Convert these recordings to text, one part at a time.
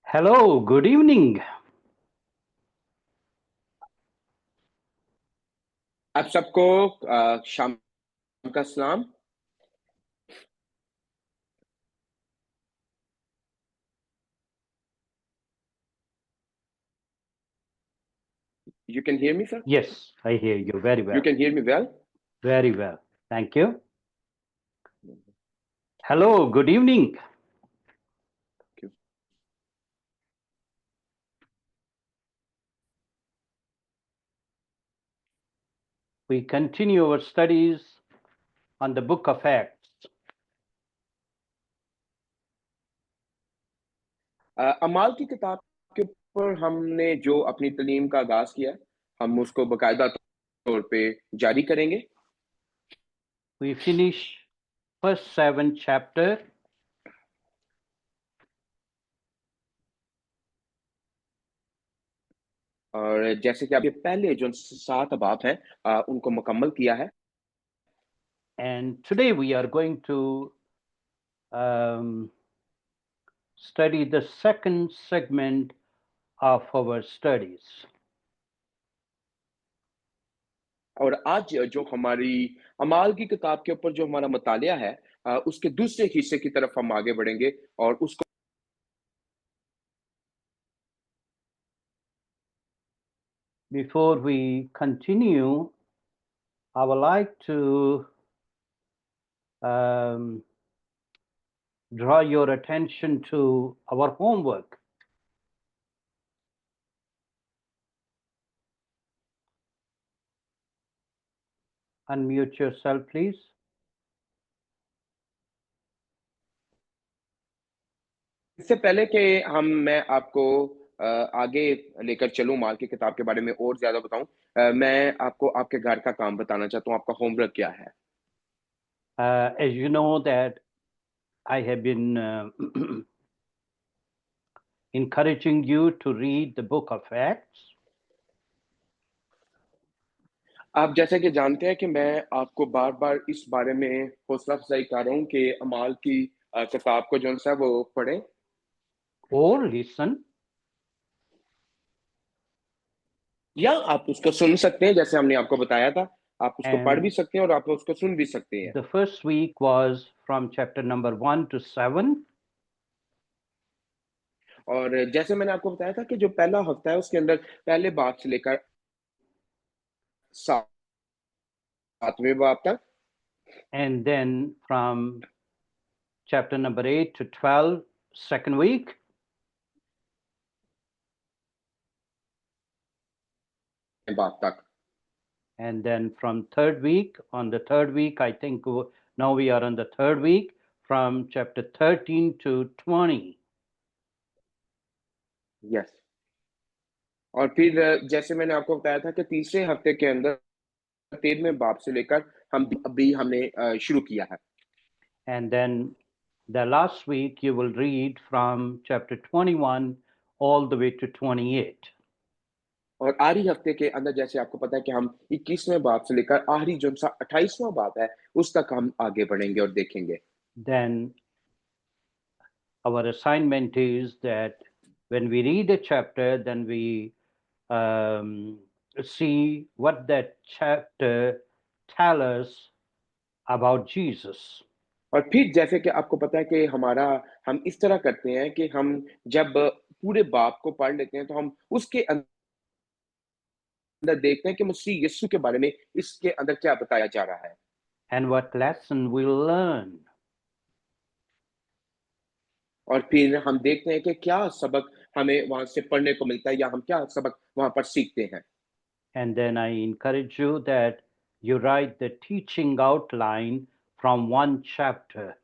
Hello, good evening. आप सबको शाम का सलाम। You can hear me, sir? Yes, I hear you very You well. can hear me well? Very well. Thank you. Hello, good evening. Okay. We continue our studies on the book of Acts. अमाल की किताब के ऊपर हमने जो अपनी तालीम का आगाज किया, हम उसको बाकायदा तौर पे जारी करेंगे। We finish first 7 chapter और जैसे कि आपके पहले जो 7 बाब हैं उनको मुकम्मल किया है। and today we are going to um, study the second segment of our studies. और आज जो हमारी अमाल की किताब के ऊपर जो हमारा मुतालिया है, उसके दूसरे हिस्से की तरफ हम आगे बढ़ेंगे और उसको Before we continue, I would like to draw your attention to our homework. Unmute yourself, please. इससे पहले कि मैं आपको आगे लेकर चलूं माल की किताब के बारे में और ज्यादा बताऊं, मैं आपको आपके घर का काम बताना चाहता हूं। आपका होमवर्क क्या है? As you know that I have been encouraging you to read the book of Acts. आप जैसे कि जानते हैं कि मैं आपको बार बार इस बारे में हौसला अफजाई कर रहा हूं कि अमाल की किताब को जो है वो पढ़ें or listen. या आप उसको सुन सकते हैं। जैसे हमने आपको बताया था, आप उसको पढ़ भी And सकते हैं और आप उसको सुन भी सकते हैं। the first week was from chapter number 1 to 7. और जैसे मैंने आपको बताया था कि जो पहला हफ्ता है उसके अंदर पहले बाब से लेकर 7वें बाब तक, And then from chapter number 8 to 12, second week. बाब तक। And then from third week, on the third week, I think now we are on the third week, from chapter 13 to 20. Yes. और फिर जैसे मैंने आपको बताया था कि तीसरे हफ्ते के अंदर 13वें बाब से लेकर हम अभी हमने शुरू किया है। And then the last week, you will read from chapter 21 all the way to 28. और आखिरी हफ्ते के अंदर जैसे आपको पता है कि हम 21वें बाब से लेकर आखिरी जो सा 28वां बाब है उस तक हम आगे बढ़ेंगे और देखेंगे। Then our assignment is that when we read a chapter, then we see what that chapter tells us about Jesus. और फिर जैसे कि आपको पता है कि हम इस तरह करते हैं कि हम जब पूरे बाब को पढ़ लेते हैं तो हम उसके अंदर देखते हैं कि मसीह यीशु के बारे में इसके अंदर क्या बताया जा रहा है And what lesson we'll learn. और फिर हम देखते हैं कि क्या सबक हमें वहां से पढ़ने को मिलता है या हम क्या सबक वहां पर सीखते हैं। And then I encourage you that you write the teaching outline from one chapter.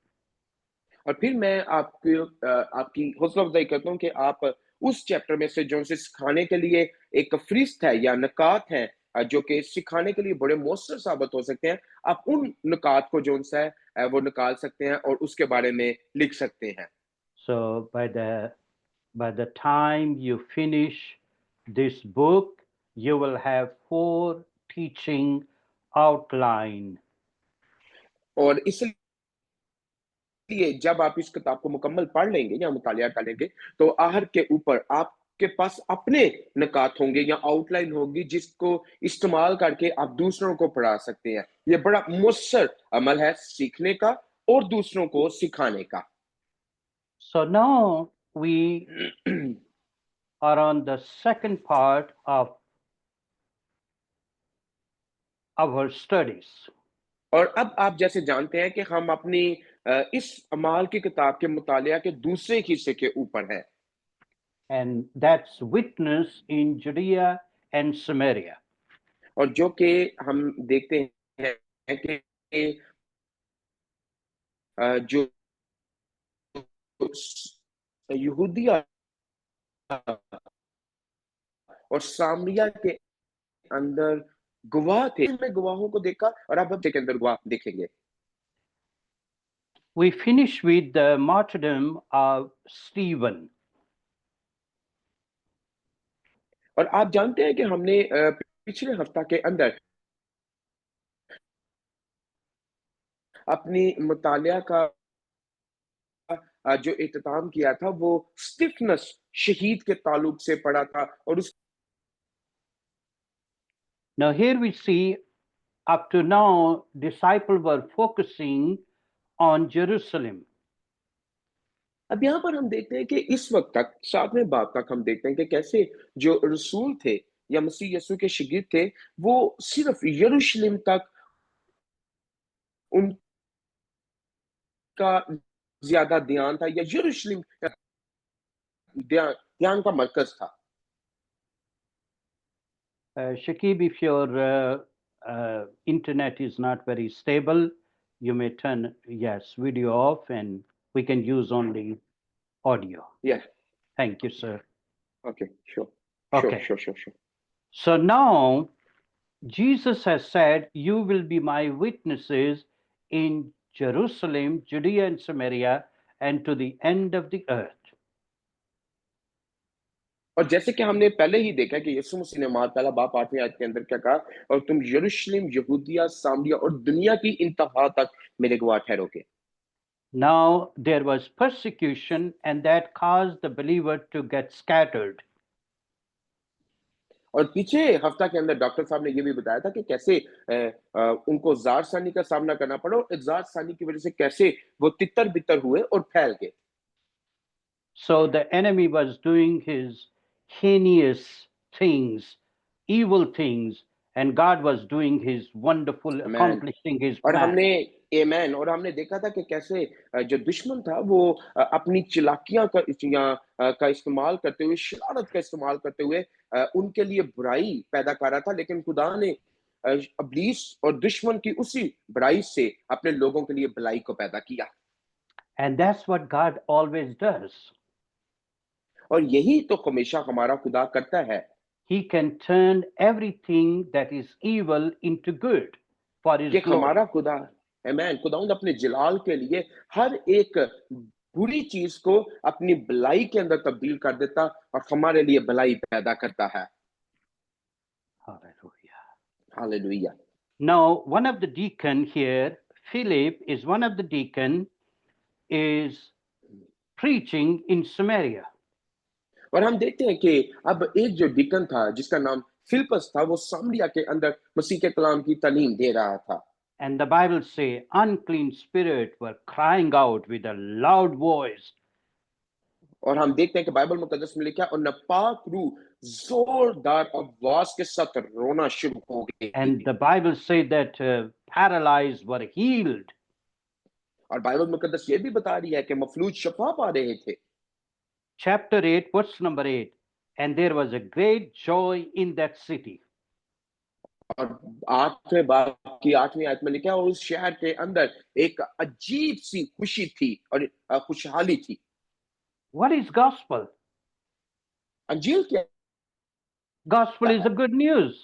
और फिर मैं आपकी हौसला अफजाई करता हूँ कि आप उस चैप्टर में से जो से सिखाने के लिए एक फरिस्त है या नकात है, जो कि सिखाने के लिए बड़े मौसर साबित हो सकते हैं, आप उन नकात को जो है वो निकाल सकते हैं और उसके बारे में लिख सकते हैं। So by the time you finish this book, you will have 4 teaching outline. और इसलिए इसलिए जब आप इस किताब को मुकम्मल पढ़ लेंगे या मुतालिया करेंगे, तो आहर के ऊपर आपके पास अपने निकात होंगे या आउटलाइन होगी, जिसको इस्तेमाल करके आप दूसरों को पढ़ा सकते हैं। ये बड़ा मुयस्सर अमल है सीखने का और दूसरों को सिखाने का। So now we are on the second part of our studies. और अब आप जैसे जानते हैं कि हम अपनी इस अमाल की किताब के मुतालिया के दूसरे हिस्से के ऊपर हैं, And that's witness in Judea and Samaria. और जो कि हम देखते हैं कि जो यहूदिया और सामरिया के अंदर गवाह थे, में गवाहों को देखा और अब हम के अंदर गवाह देखेंगे। We finish with the martyrdom of Stephen. और आप जानते हैं कि हमने पिछले हफ्ता के अंदर अपनी मुतालिया का जो इख्तिताम किया था वो स्टिफनस शहीद के ताल्लुक से पढ़ा था और उस Now, here we see up to now, disciples were focusing on Jerusalem. अब यहाँ पर हम देखते हैं कि इस वक्त तक 7वें बाब तक हम देखते हैं कि कैसे जो रसूल थे या मसीह यीशु के शागिर्द थे, वो सिर्फ यरूशलेम तक उनका ज्यादा ध्यान था या यरूशलेम ध्यान ध्यान का मरकज था। Shakib, if your internet is not very stable, you may turn, yes, video off and we can use only audio. Yeah, Thank you, sir. okay, sure. Okay. Sure. So now Jesus has said, You will be my witnesses in Jerusalem, Judea, and Samaria, and to the end of the earth. और जैसे कि हमने पहले ही देखा कि यीशु मसीह ने मार पहला बाप 8वीं आयत के अंदर क्या कहा, और तुम यरूशलेम, यहूदिया, सामरिया और दुनिया की इंतहा तक मेरे गवाह ठहरोगे। Now there was persecution, and that caused the believer to get scattered. और पीछे हफ्ता के अंदर डॉक्टर साहब ने ये भी बताया था कि कैसे उनको जार सानी का सामना करना पड़ा और जार सानी की वजह से कैसे वो तितर बितर हुए और फैल गए। So the enemy was doing his heinous things, evil things, and God was doing his wonderful, Amen. accomplishing his और plan. हमने आमेन और हमने देखा था कि कैसे जो दुश्मन था वो अपनी चालाकियां का इस्तेमाल करते हुए, शरारत का इस्तेमाल करते हुए उनके लिए बुराई पैदा कर रहा था, लेकिन खुदा ने इब्लीस और दुश्मन की उसी बुराई से अपने लोगों के लिए भलाई को पैदा किया। And that's what God always does. और यही तो हमेशा हमारा खुदा करता है। He can turn everything that is evil into good for his कि glory. हमारा खुदा आमेन खुदावंद अपने जलाल के लिए हर एक बुरी चीज को अपनी भलाई के अंदर तब्दील कर देता और हमारे लिए भलाई पैदा करता है। Hallelujah. Hallelujah. Now, one of the deacon here, Philip, is one of the deacon, is preaching in Samaria. और हम देखते हैं कि अब एक जो डिकन था जिसका नाम फिलिपस था, वो सामरिया के अंदर मसीह के कलाम की तालीम दे रहा था। And the Bible say unclean spirit were crying out with a loud voice. और हम देखते हैं कि बाइबल मुकद्दस में लिखा है और नापाक रूह जोरदार आवाज के साथ रोना शुरू हो गई। And the Bible say that paralyzed were healed. और बाइबल मुकद्दस ये भी बता रही है कि मफलूज शफा पा रहे थे। Chapter 8, verse number 8. And there was a great joy in that city. और 8वें बाब की 8वीं आयत में लिखा है और उस शहर के अंदर एक अजीब सी खुशी थी और खुशहाली थी। What is gospel? अंजील क्या Gospel is the good news.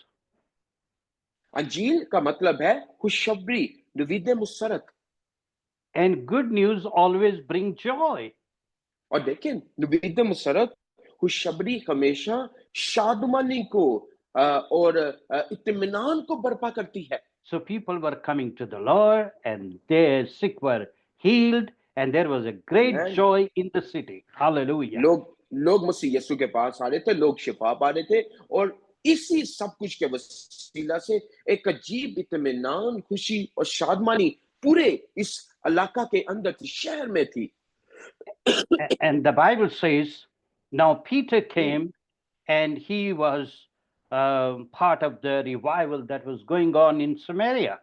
अंजील का मतलब है खुशखबरी, Naveed Musarrat. And good news always bring joy. और देखिए नवीद मुसरत खुशखबरी हमेशा शादमानी को और इत्मीनान को बर्पा करती है। So people were coming to the Lord and their sick were healed and there was a great Amen. joy in the city. Hallelujah. लोग लोग मसीह यीशु के पास आ रहे थे, लोग शिफा पा रहे थे, और इसी सब कुछ के वसीला से एक अजीब इत्मीनान, खुशी और शादमानी पूरे इस इलाका के अंदर थी, शहर में थी। And the Bible says, now Peter came and he was part of the revival that was going on in Samaria.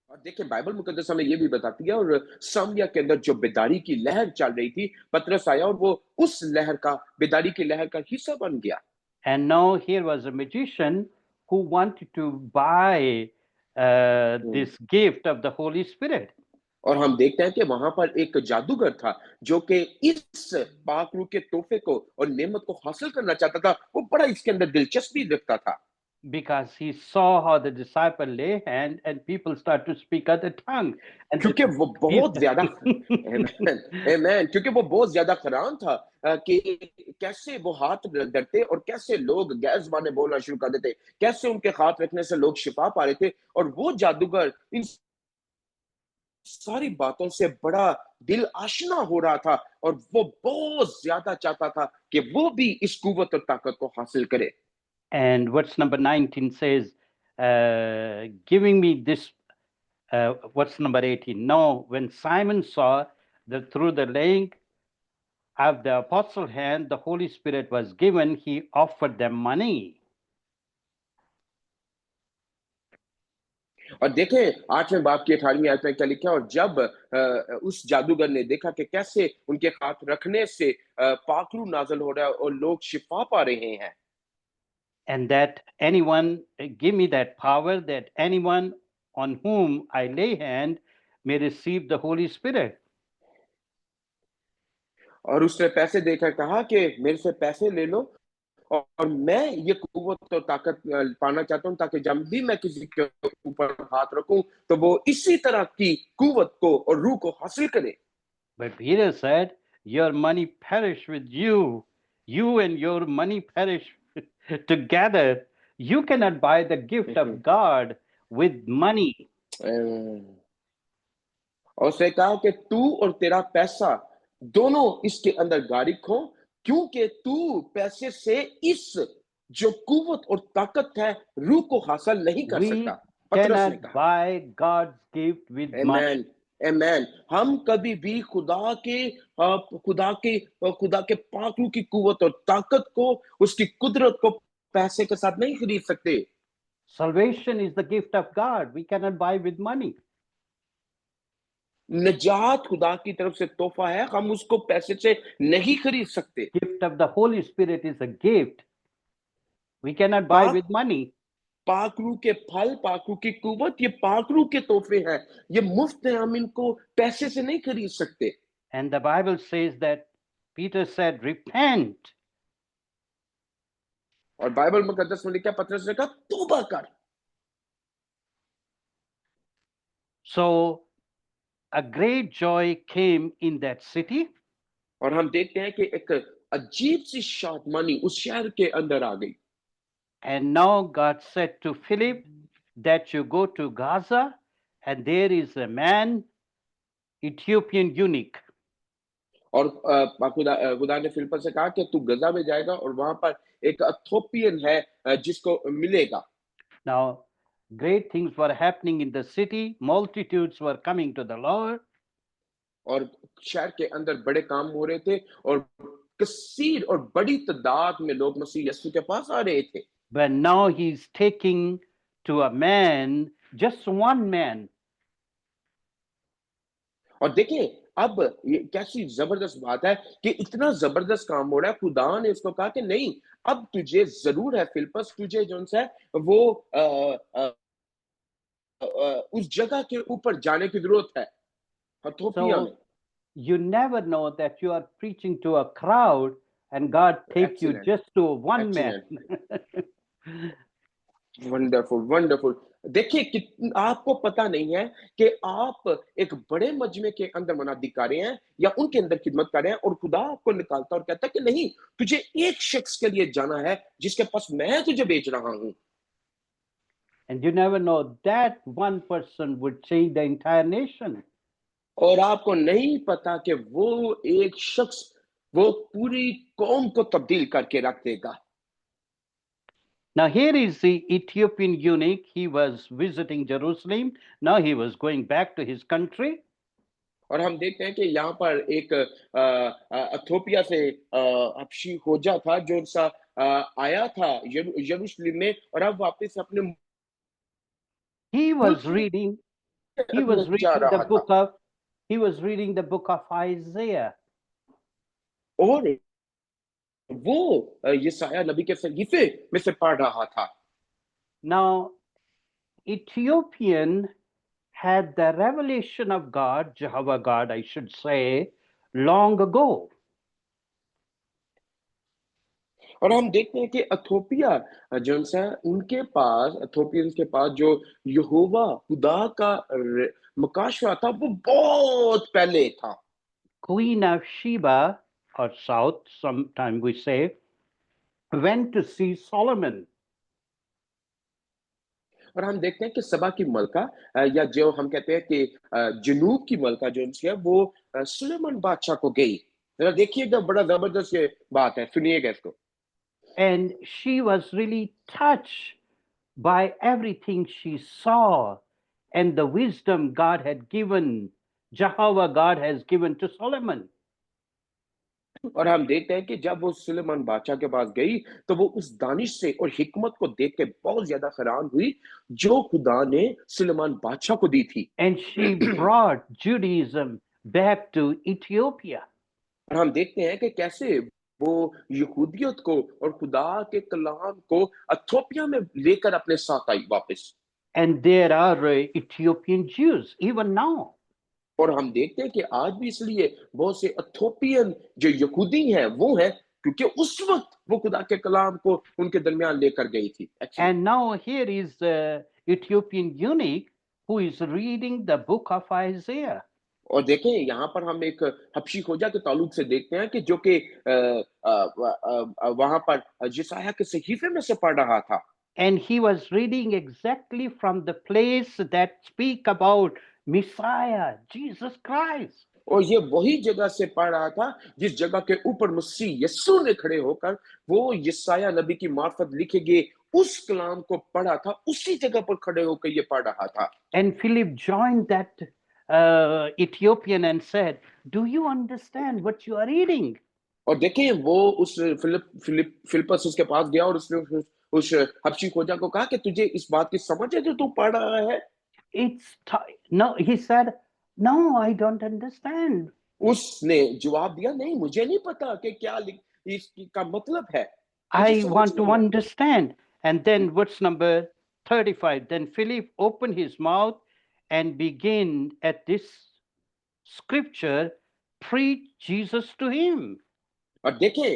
और देखिए बाइबल मुकद्दस हमें ये भी बताती है, और सामरिया के अंदर जो बेदारी की लहर चल रही थी, पतरस आया और वो उस लहर का, बेदारी की लहर का हिस्सा बन गया। And now here was a magician who wanted to buy this gift of the Holy Spirit. और हम देखते हैं कि वहां पर एक जादूगर था जो कि इस पाक रूह के तोहफे को और नेमत को हासिल करना चाहता था। वो बड़ा इसके अंदर दिलचस्पी रखता था, Because he saw how the disciple lay hand and people start to speak other tongue. And क्योंकि वो बहुत ज्यादा आमेन, क्योंकि वो बहुत ज्यादा हैरान था कि कैसे वो हाथ धरते और कैसे लोग गैर ज़बानें बोलना शुरू कर देते, कैसे उनके हाथ रखने से लोग शिफा पा रहे थे। और वो जादूगर इन सारी बातों से बड़ा दिल आशना हो रहा था, और वो बहुत ज्यादा चाहता था कि वो भी इस कुव्वत और ताकत को हासिल करे। And verse number 19 says, giving me this, what's number 18? No, when Simon saw that through the laying of the apostle hand, the Holy Spirit was given, he offered them money. और देखें 8वें बाब की 18वीं आयत में क्या लिखा है, और जब उस जादूगर ने देखा कि कैसे उनके हाथ रखने से पाखरू नाजल हो रहा है और लोग शिफा पा रहे हैं, And that anyone, give me that power that anyone on whom I lay hand may receive the Holy Spirit. और उसने पैसे देकर कहा कि मेरे से पैसे ले लो, और मैं ये कुव्वत और ताकत पाना चाहता हूं, ताकि जब भी मैं किसी के ऊपर हाथ रखूं तो वो इसी तरह की कुव्वत को और रूह को हासिल करे। But Peter said, your money perish with you. You and your money perish together. You cannot buy the gift of God with money. और उसने कहा कि तू और तेरा पैसा दोनों इसके अंदर गारिक हो, क्योंकि तू पैसे से इस जो कुव्वत और ताकत है रूह को हासिल नहीं कर सकता। We पतरस ने cannot कहा, buy God's gift with money. आमेन, आमेन। हम कभी भी खुदा के पाक रूह की कुव्वत और ताकत को, उसकी कुदरत को पैसे के साथ नहीं खरीद सकते। Salvation is the gift of God. We cannot buy with money. निजात खुदा की तरफ से तोहफा है, हम उसको पैसे से नहीं खरीद सकते। Gift of the Holy Spirit is a gift. We cannot buy with money. पाकरू के फल, पाकरू की कुवत, ये पाकरू के तोहफे हैं, ये मुफ्त है, हम इनको पैसे से नहीं खरीद सकते। And the Bible says that Peter said, repent. और बाइबल मुकद्दस में लिखा, पतरस ने कहा तौबा कर। So a great joy came in that city. और हम देखते हैं कि एक अजीब सी शादमानी उस शहर के अंदर आ गई। And now God said to Philip that you go to Gaza, and there is a man, Ethiopian eunuch. और खुदा ने फिलिप्पस से कहा कि तू गजा में जाएगा और वहां पर एक इथियोपियन है जिसको मिलेगा। Now, great things were happening in the city. Multitudes were coming to the Lord. और शहर के अंदर बड़े काम हो रहे थे, और कसीर और बड़ी तादाद में लोग मसीह यीशु के पास आ रहे थे। But now he's taking to a man, just one man. और देखिए अब ये कैसी जबरदस्त बात है कि इतना जबरदस्त काम हो रहा है, खुदा ने उसको कहा कि नहीं, अब तुझे जरूर है फिलिप्पस, तुझे जो है वो उस जगह के ऊपर जाने की जरूरत है, इथियोपिया में। So you never know that you are preaching to a crowd and God take you Excellent. just to one man. Wonderful wonderful. देखिए कि आपको पता नहीं है कि आप एक बड़े मजमे के अंदर मनादी कर रहे हैं या उनके अंदर खिदमत कर रहे हैं, और खुदा आपको निकालता और कहता है कि नहीं, तुझे एक शख्स के लिए जाना है जिसके पास मैं तुझे भेज रहा हूं। And you never know that one person would change the entire nation. और आपको नहीं पता कि वो एक शख्स वो पूरी कौम को तब्दील करके रख देगा। Now, here is the Ethiopian eunuch. He was visiting Jerusalem. Now he was going back to his country. और हम देखते हैं कि यहाँ पर एक इथियोपिया से हबशी होजा था जो सा आया था यरूशलेम में और अब वापस अपने He was मुल्क reading, के he was अंदर जा reading the रहा था book of, he was reading the book of Isaiah. और वो यशायाह नबी के सहीफे में से पढ़ रहा था। Now, Ethiopian had the revelation of God, Jehovah God, I should say, long ago. और हम देखते हैं कि इथियोपिया जो सा उनके पास इथियोपियंस के पास जो यहोवा खुदा का मुकाशवा था वो बहुत पहले था। Queen of Sheba, or South, sometimes we say, went to see Solomon. और हम देखते हैं कि सबा की मलका या जो हम कहते हैं कि जनूब की मलका जो उनकी है वो सुलेमान बादशाह को गई। जरा देखिएगा बड़ा जबरदस्त ये बात है, सुनिएगा इसको। And she was really touched by everything she saw and the wisdom God had given, Jehovah God has given to Solomon. और हम देखते हैं कि जब वो सुलेमान बादशाह के पास गई तो वो उस दानिश से और हिकमत को देख के बहुत ज्यादा हैरान हुई जो खुदा ने सुलेमान बादशाह को दी थी। And she brought Judaism back to Ethiopia. और हम देखते हैं कि कैसे वो यहूदियत को और खुदा के कलाम को इथियोपिया में लेकर अपने साथ आई वापस। And there are Ethiopian Jews even now. और हम देखते हैं कि आज भी इसलिए बहुत से इथियोपियन जो यहूदी हैं वो हैं क्योंकि उस वक्त वो खुदा के कलाम को उनके दरमियान लेकर गई थी। Actually, And now here is the Ethiopian eunuch who is reading the book of Isaiah. और देखें यहाँ पर हम एक हबशी खोजा के ताल्लुक से देखते हैं कि जो कि वहां पर यशायाह के सहीफे में से पढ़ रहा था। And he was reading exactly from the place that speak about Messiah, Jesus Christ. और ये वही जगह से पढ़ रहा था जिस जगह के ऊपर मसीह यीशु ने खड़े होकर वो यशायाह नबी की मार्फत लिखे गए उस कलाम को पढ़ा था, उसी जगह पर खड़े होकर ये पढ़ रहा था। And Philip joined that Ethiopian and said, "Do you understand what you are reading?" और देखिए वो उस फिलिपस उसके पास गया और उसने उस हबशी खोजा को कहा कि तुझे इस बात की समझ है जो तू पढ़ रहा है। No, he said, "No, I don't understand." उसने जवाब दिया नहीं मुझे नहीं पता कि क्या इसका मतलब है, मुझे I समझ want to नहीं है। understand. And then verse number 35, then Philip opened his mouth and began at this scripture, preach Jesus to him. और देखें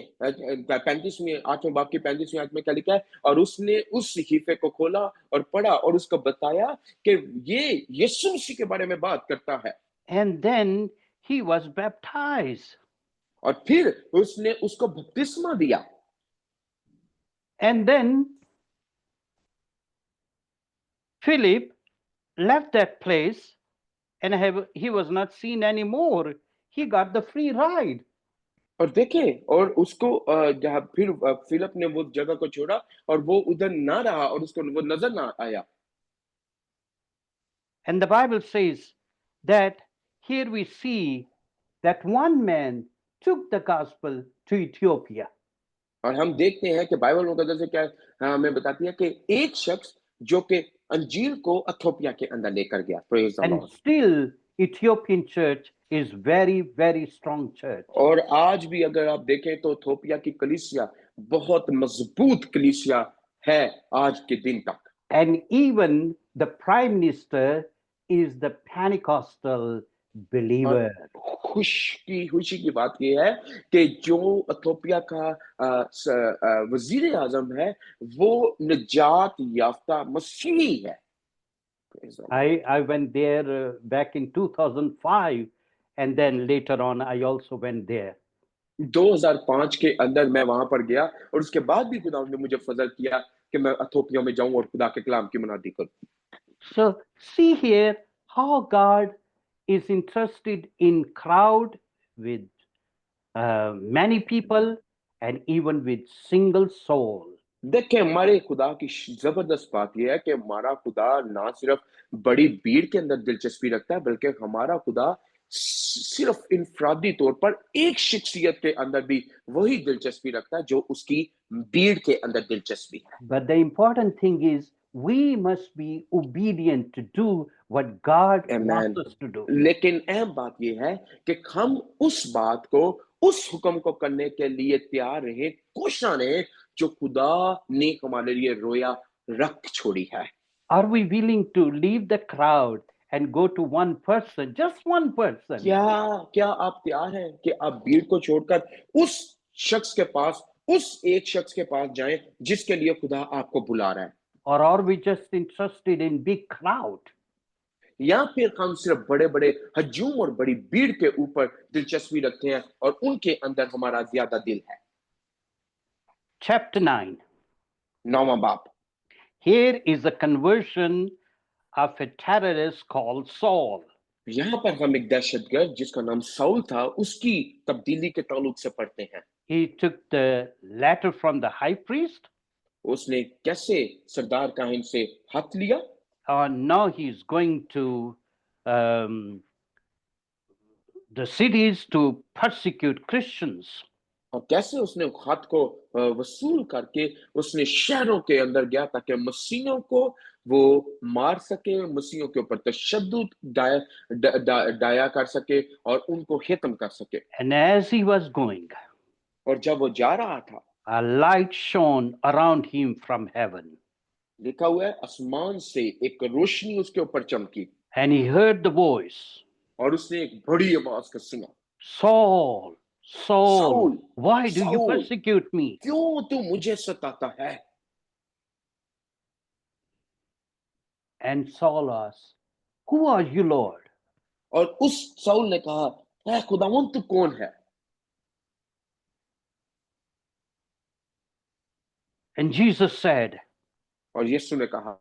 35वीं 8वें बाब की 35वीं आयत में क्या लिखा है और उसने उस सहीफे को खोला और पढ़ा और उसको बताया कि ये यीशु मसीह के बारे में बात करता है। And then he was baptized. और फिर उसने उसको बपतिस्मा दिया। And then Philip left that place and he was not seen anymore. He got the free ride. और देखें और उसको जहाँ फिर फिलिप ने वो जगह को छोड़ा और वो उधर ना रहा और उसको वो नजर ना आया। And the Bible says that here we see that one man took the gospel to Ethiopia. और हम देखते हैं कि बाइबल मुकद्दस से क्या हमें बताती है कि एक शख्स जो कि अंजील को इथियोपिया के अंदर लेकर गया। Praise the And Lord. still Ethiopian church is very, very strong church. और आज भी अगर आप देखें तो इथियोपिया की कलीसिया बहुत मजबूत कलीसिया है आज के दिन तक। And even the prime minister is the Pentecostal believer. खुशी की बात यह है कि जो इथियोपिया का वजीर आजम है वो निजात याफ्ता मसीही है। I went there back in 2005, and then later on I also went there. 2005 के अंदर मैं वहां पर गया और उसके बाद भी खुदा ने मुझे फजल किया कि मैं इथियोपिया में जाऊं और खुदा के कलाम की मुनादी करूं। So see here how God is interested in crowd with many people and even with single soul. देखें हमारे खुदा की जबरदस्त बात यह है कि हमारा खुदा ना सिर्फ बड़ी भीड़ के अंदर दिलचस्पी रखता है बल्कि हमारा खुदा सिर्फ इनफरादी तौर पर एक शख्सियत के अंदर भी वही दिलचस्पी रखता है जो उसकी भीड़ के अंदर दिलचस्पी है। But the important thing is we must be obedient to do what God Amen. wants us to do. लेकिन अहम बात यह है कि हम उस बात को उस हुक्म को करने के लिए तैयार रहे, कोशिश रहे जो खुदा ने हमारे लिए रोया रख छोड़ी है। Are we willing to leave the crowd and go to one person, just one person? क्या आप तैयार हैं कि आप भीड़ को छोड़कर उस शख्स के पास, उस एक शख्स के पास जाएं जिसके लिए खुदा आपको बुला रहा है? Or are we just interested in big crowd? या फिर हम सिर्फ बड़े-बड़े हजूम और बड़ी भीड़ के ऊपर दिलचस्पी रखते हैं और उनके अंदर हमारा ज्यादा दिल है? Chapter 9. 9वां बाब। Here is a conversion of a terrorist called Saul. यहाँ पर हम एक दहशतगर्द जिसका नाम साउल था उसकी तब्दीली के ताल्लुक से पढ़ते हैं। He took the letter from the high priest. उसने कैसे सरदार काहिन से हाथ लिया? Now he's going to the cities to persecute Christians. और कैसे उसने हाथ को वसूल करके उसने शहरों के अंदर गया ताकि मसीहों को वो मार सके, मसीहों के ऊपर तशद्दुद डाया कर सके और उनको खत्म कर सके। And as he was going, और जब वो जा रहा था, a light shone around him from heaven. लिखा हुआ है आसमान से एक रोशनी उसके ऊपर चमकी। And he heard the voice. और उसने एक बड़ी आवाज को सुना। Saul, Saul, Saul, why do you Saul, persecute me? क्यों तू मुझे सताता है? And Saul asked, who are you, Lord? और उस साउल ने कहा, ऐ खुदावंद तू कौन है? And Jesus said, और यीशु ने कहा,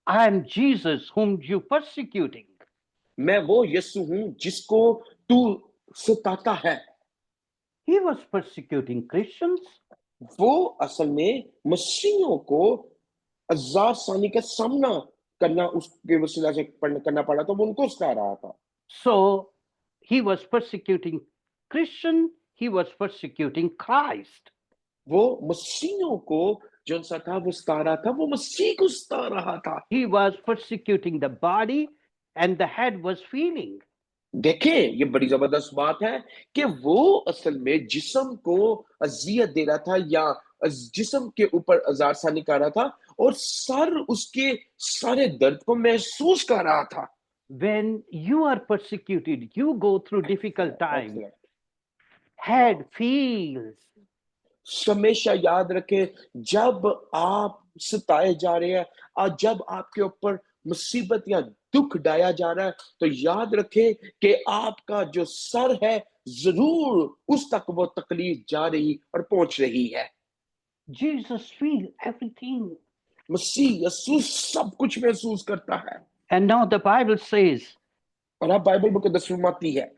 I am Jesus whom you persecuting. मैं वो यीशु हूं जिसको तू सताता है। He was persecuting Christians. वो असल में मसीहियों को अज़ाब सानी का सामना करना उसके वसीला से करना पड़ा तो वो उनको सता रहा था। So he was persecuting Christian, he was persecuting Christ. वो मसीहियों को जो सता वो सता रहा था, वो मसीह को सता रहा था। He was persecuting the body and the head was feeling. देखें, ये बड़ी जबरदस्त बात है कि वो असल में जिस्म को अजियत दे रहा था या जिस्म के ऊपर अजारसानी कर रहा था और सर उसके सारे दर्द को महसूस कर रहा था। When you are persecuted, you go through difficult times. Head feels. हमेशा याद रखें, जब आप सताए जा रहे हैं और जब आपके ऊपर मुसीबत या दुख डाया जा रहा है तो याद रखें कि आपका जो सर है जरूर उस तक वो तकलीफ जा रही और पहुंच रही है। Jesus feel everything. मसीह यीशु सब कुछ महसूस करता है। And now the Bible says, और अब बाइबल मुकद्दस फरमाती है,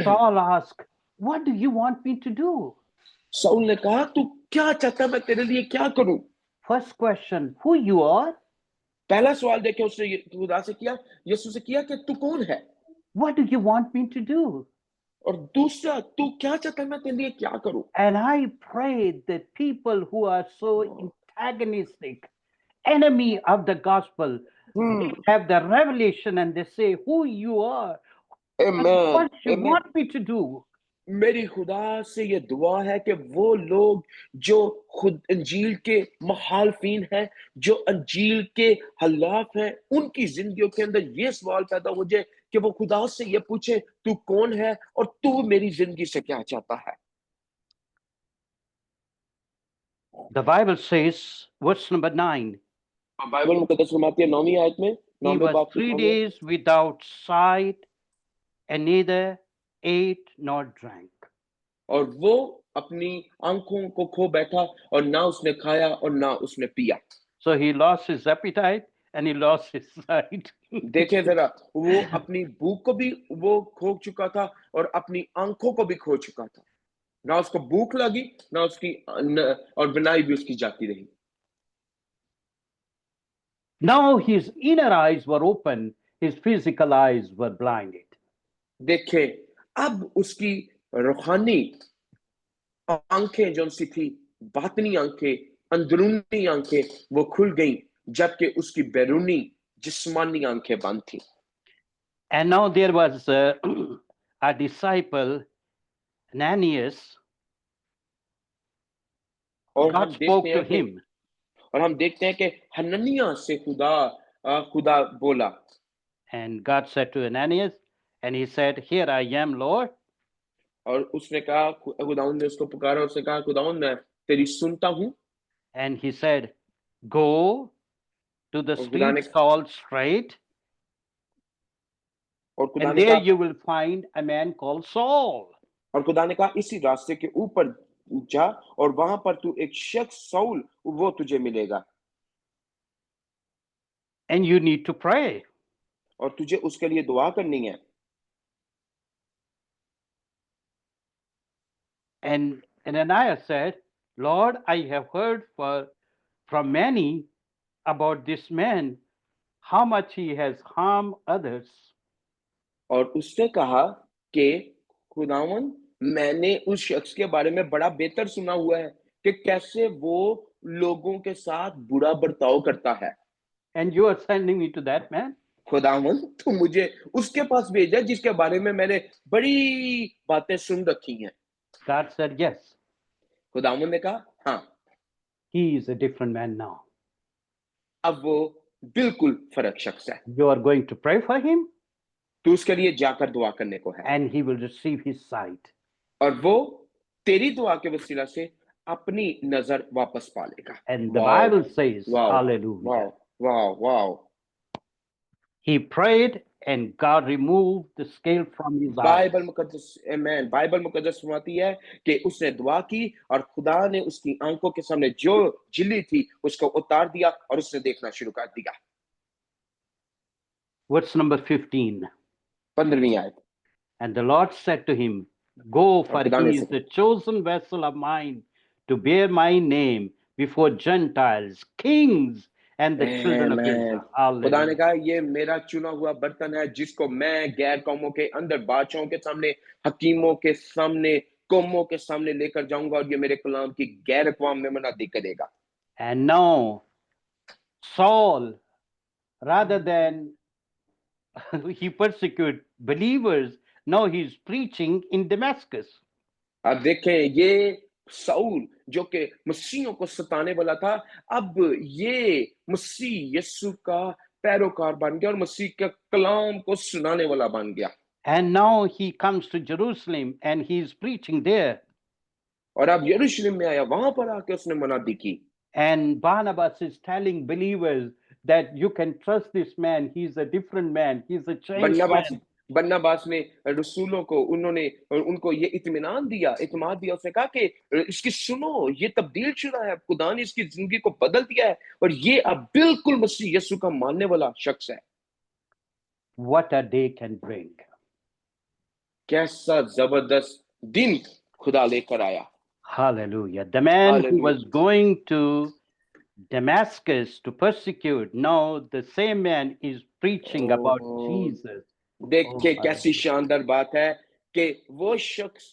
Saul asked, what do you want me to do? Saul ने कहा, तू क्या चाहता, मैं तेरे लिए क्या करूं? First question, who you are? पहला सवाल देखे उसने खुदा से किया, यीशु से किया कि तू कौन है? What do you want me to do? और दूसरा, तू क्या चाहता है मैं तेरे लिए क्या करूं? And I prayed that people who are so antagonistic, enemy of the gospel, they have the revelation and they say who you are, Amen. what you Amen. want me to do. मेरी खुदा से ये दुआ है कि वो लोग जो खुद अंजील के मुखालफिन हैं, जो अंजील के हलाफ हैं, उनकी जिंदगियों के अंदर ये सवाल पैदा हो जाए कि वो खुदा से ये पूछे, तू कौन है और तू मेरी जिंदगी से क्या चाहता है? The Bible says, verse number 9, Bible मुकद्दस फरमाती है 9वीं आयत में, he 9वें was बाब की 3 9वीं days without sight and neither ate nor drank. और वो अपनी आंखों को खो बैठा और ना उसने खाया और ना उसने पिया। So he lost his appetite and he lost his sight. देखें जरा, वो अपनी भूख को भी वो खो चुका था और अपनी आंखों को भी खो चुका था। ना उसको भूख लगी, ना उसकी और बिनाई भी उसकी जाती रही। Now his inner eyes were open, his physical eyes were blinded. देखें, अब उसकी रूहानी आंखें जो सी थी, बातनी आंखें, अंदरूनी आंखें, वो खुल गईं, जबकि उसकी बैरूनी जिस्मानी आंखें बंद थी। And now there was a disciple, Ananias. और God हम spoke देखते to हैं कि him. हनन्याह से खुदा बोला। And God said to Ananias, and he said, "Here I am, Lord." और उसने कहा, खुदावंद ने उसको पुकारा, उसने कहा, खुदावंद मैं तेरी सुनता हूँ। And he said, "Go to the और खुदा ने streets called Straight, और खुदा and ने there कहा you will find a man called Saul. और खुदा ने कहा इसी रास्ते के ऊपर जा और वहां पर तू एक शख्स साउल वो तुझे मिलेगा And you need to pray." और तुझे उसके लिए दुआ करनी है। And Ananias said, "Lord, I have heard from many about this man, how much he has harmed others. और उसने कहा कि खुदावन मैंने उस शख्स के बारे में बड़ा बेहतर सुना हुआ है कि कैसे वो लोगों के साथ बुरा बर्ताव करता है। And you are sending me to that man?" खुदावन तू मुझे उसके पास भेजा जिसके बारे में मैंने बड़ी बातें सुन रखी हैं। God said, "Yes, खुदावन ने कहा हाँ, he is a different man now. अब वो बिल्कुल फर्क शख्स है। You are going to pray for him, तू उसके लिए जाकर दुआ करने को है and he will receive his sight." और वो तेरी दुआ के वसीला से अपनी नजर वापस पा लेगा। And the wow Bible says, wow hallelujah. Wow wow wow He prayed and God removed the scale from his eyes. Bible मुकद्दस आमीन बाइबल मुकद्दस फरमाती है कि उसने दुआ की और खुदा ने उसकी आंखों के सामने जो झिल्ली थी उसको उतार दिया और उसने देखना शुरू कर दिया। What's number 15? 15वीं आयत। And the Lord said to him, "Go, for खुदा ने he is the chosen vessel of mine to bear my name before Gentiles, kings, and the children of आमीन Israel." खुदा ने Hallelujah. कहा ये मेरा चुना हुआ बर्तन है जिसको मैं गैर कौमों के अंदर बादशाहों के सामने हकीमों के सामने कौमों के सामने लेकर जाऊंगा और ये मेरे कलाम की गैर अक़वाम में मनादी करेगा। And now, Saul, rather than he persecute believers, now he's preaching in Damascus. अब देखें ये साउल जो कि मसीहों को सताने वाला था अब ये मसीह यीशु का पैरोकार बन गया और मसीह के कलाम को सुनाने वाला बन गया। And now he comes to Jerusalem and he's preaching there. और अब यरूशलेम में आया वहां पर आके उसने मनादी की। And Barnabas is telling believers that you can trust this man. He's a different man. He's a changed man. बन्नाबास ने रसूलों को उनको ये इत्मीनान दिया, इत्माद दिया। उसने कहा कि इसकी सुनो, ये तब्दील शुदा है, खुदा ने इसकी जिंदगी को बदल दिया है और ये अब बिल्कुल मसीह यीशु का मानने वाला शख्स है। What a day can bring. कैसा जबरदस्त दिन खुदा लेकर आया। Hallelujah. The man who Hallelujah. was going to Damascus to persecute, now the same man is preaching about Jesus. देख Oh, के कैसी hallelujah. शानदार बात है कि वो शख्स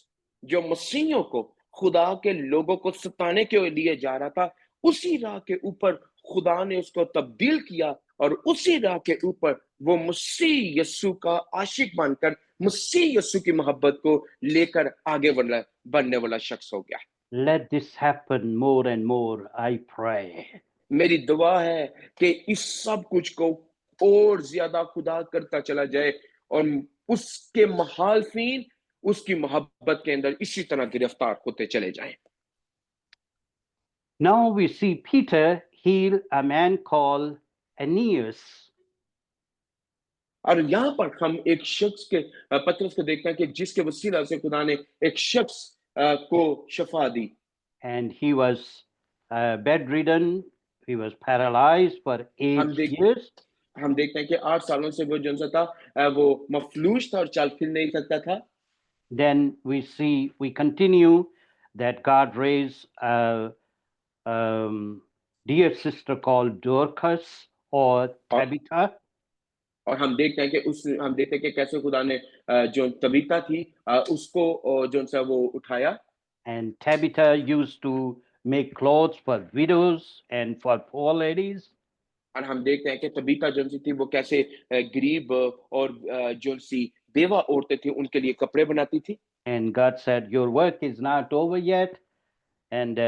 जो मसीहियों को खुदा के लोगों को सताने के लिए जा रहा था उसी राह के ऊपर खुदा ने उसको तब्दील किया और उसी राह के ऊपर वो मसीह यीशु का आशिक बनकर मसीह यीशु की मोहब्बत को लेकर आगे बढ़ने वाला शख्स हो गया। Let this happen more and more, I pray. मेरी दुआ है कि इस सब कुछ को और ज्यादा खुदा करता चला जाए और उसके मुखालिफिन उसकी मोहब्बत के अंदर इसी तरह गिरफ्तार होते चले जाएं। Now we see Peter heal a man called Aeneas. और यहाँ पर हम एक शख्स के पतरस को देखते हैं कि जिसके वसीला से खुदा ने एक शख्स को शफा दी। And he was bedridden. He was paralyzed for 8 हम देख years. हम देखते हैं कि 8 सालों से वो जो सा था वो मफलूज था और चल फिर नहीं सकता था। Then we continue that God raised a dear sister called Dorcas or और Tabitha. हम देखते हैं कि हम देखते हैं कि कैसे खुदा ने जो तबीता थी उसको जो सा वो उठाया। And Tabitha used to make clothes for widows and for poor ladies. और हम देखते हैं कि तबीता जो सी थी वो कैसे गरीब और जो सी बेवा औरतें थी उनके लिए कपड़े बनाती थी। And God said, your work is not over yet, and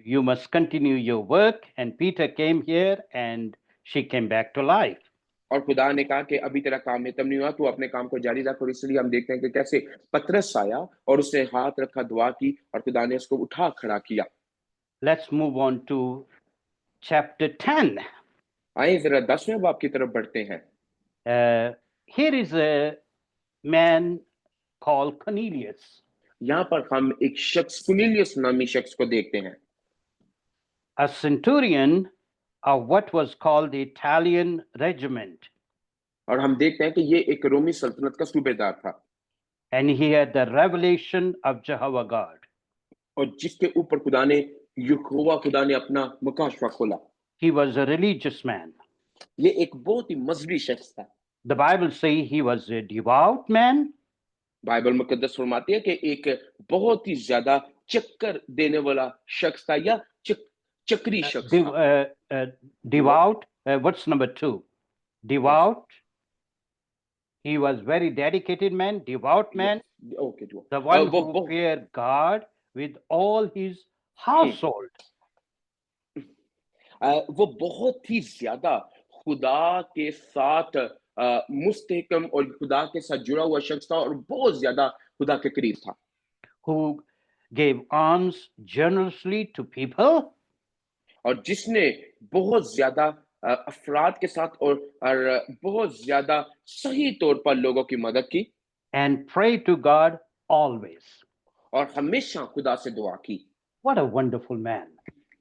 you must continue your work. And Peter came here, and she came back to life. और खुदा ने कहा कि अभी तेरा काम खत्म नहीं हुआ, तू अपने काम को जारी रख। और इसलिए हम देखते हैं कि कैसे पतरस आया और उसने हाथ रखा, दुआ की और खुदा ने उसको उठा खड़ा किया। Let's move on to chapter 10. आइए जरा 10वें बाब की तरफ बढ़ते हैं। Here is a man called Cornelius, यहाँ पर हम एक शख्स कुर्नेलियस नामी शख्स को देखते हैं। a centurion of what was called the Italian regiment, और हम देखते हैं कि ये एक रोमी सल्तनत का सूबेदार था and he had the revelation of Jehovah God. और जिसके ऊपर खुदा ने अपना मुकाशवा खोला। He was a religious man. ये एक बहुत ही मजहबी शख्स था। The Bible says he was a devout man, Bible मुकद्दस फरमाती है कि एक बहुत ही ज्यादा चक्कर देने वाला शख्स था या चक्री शख्स था। devout. What's number 2? Devout. He was very dedicated man, devout man, okay the one वो who feared God with all his household. वो बहुत ही ज्यादा खुदा के साथ मुस्तहकम और खुदा के साथ जुड़ा हुआ शख्स था और बहुत ज्यादा खुदा के करीब था। Who gave alms generously to people, और जिसने बहुत ज्यादा अफराद के साथ और बहुत ज्यादा सही तौर पर लोगों की मदद की and prayed to God always. और हमेशा खुदा से दुआ की। What a wonderful man.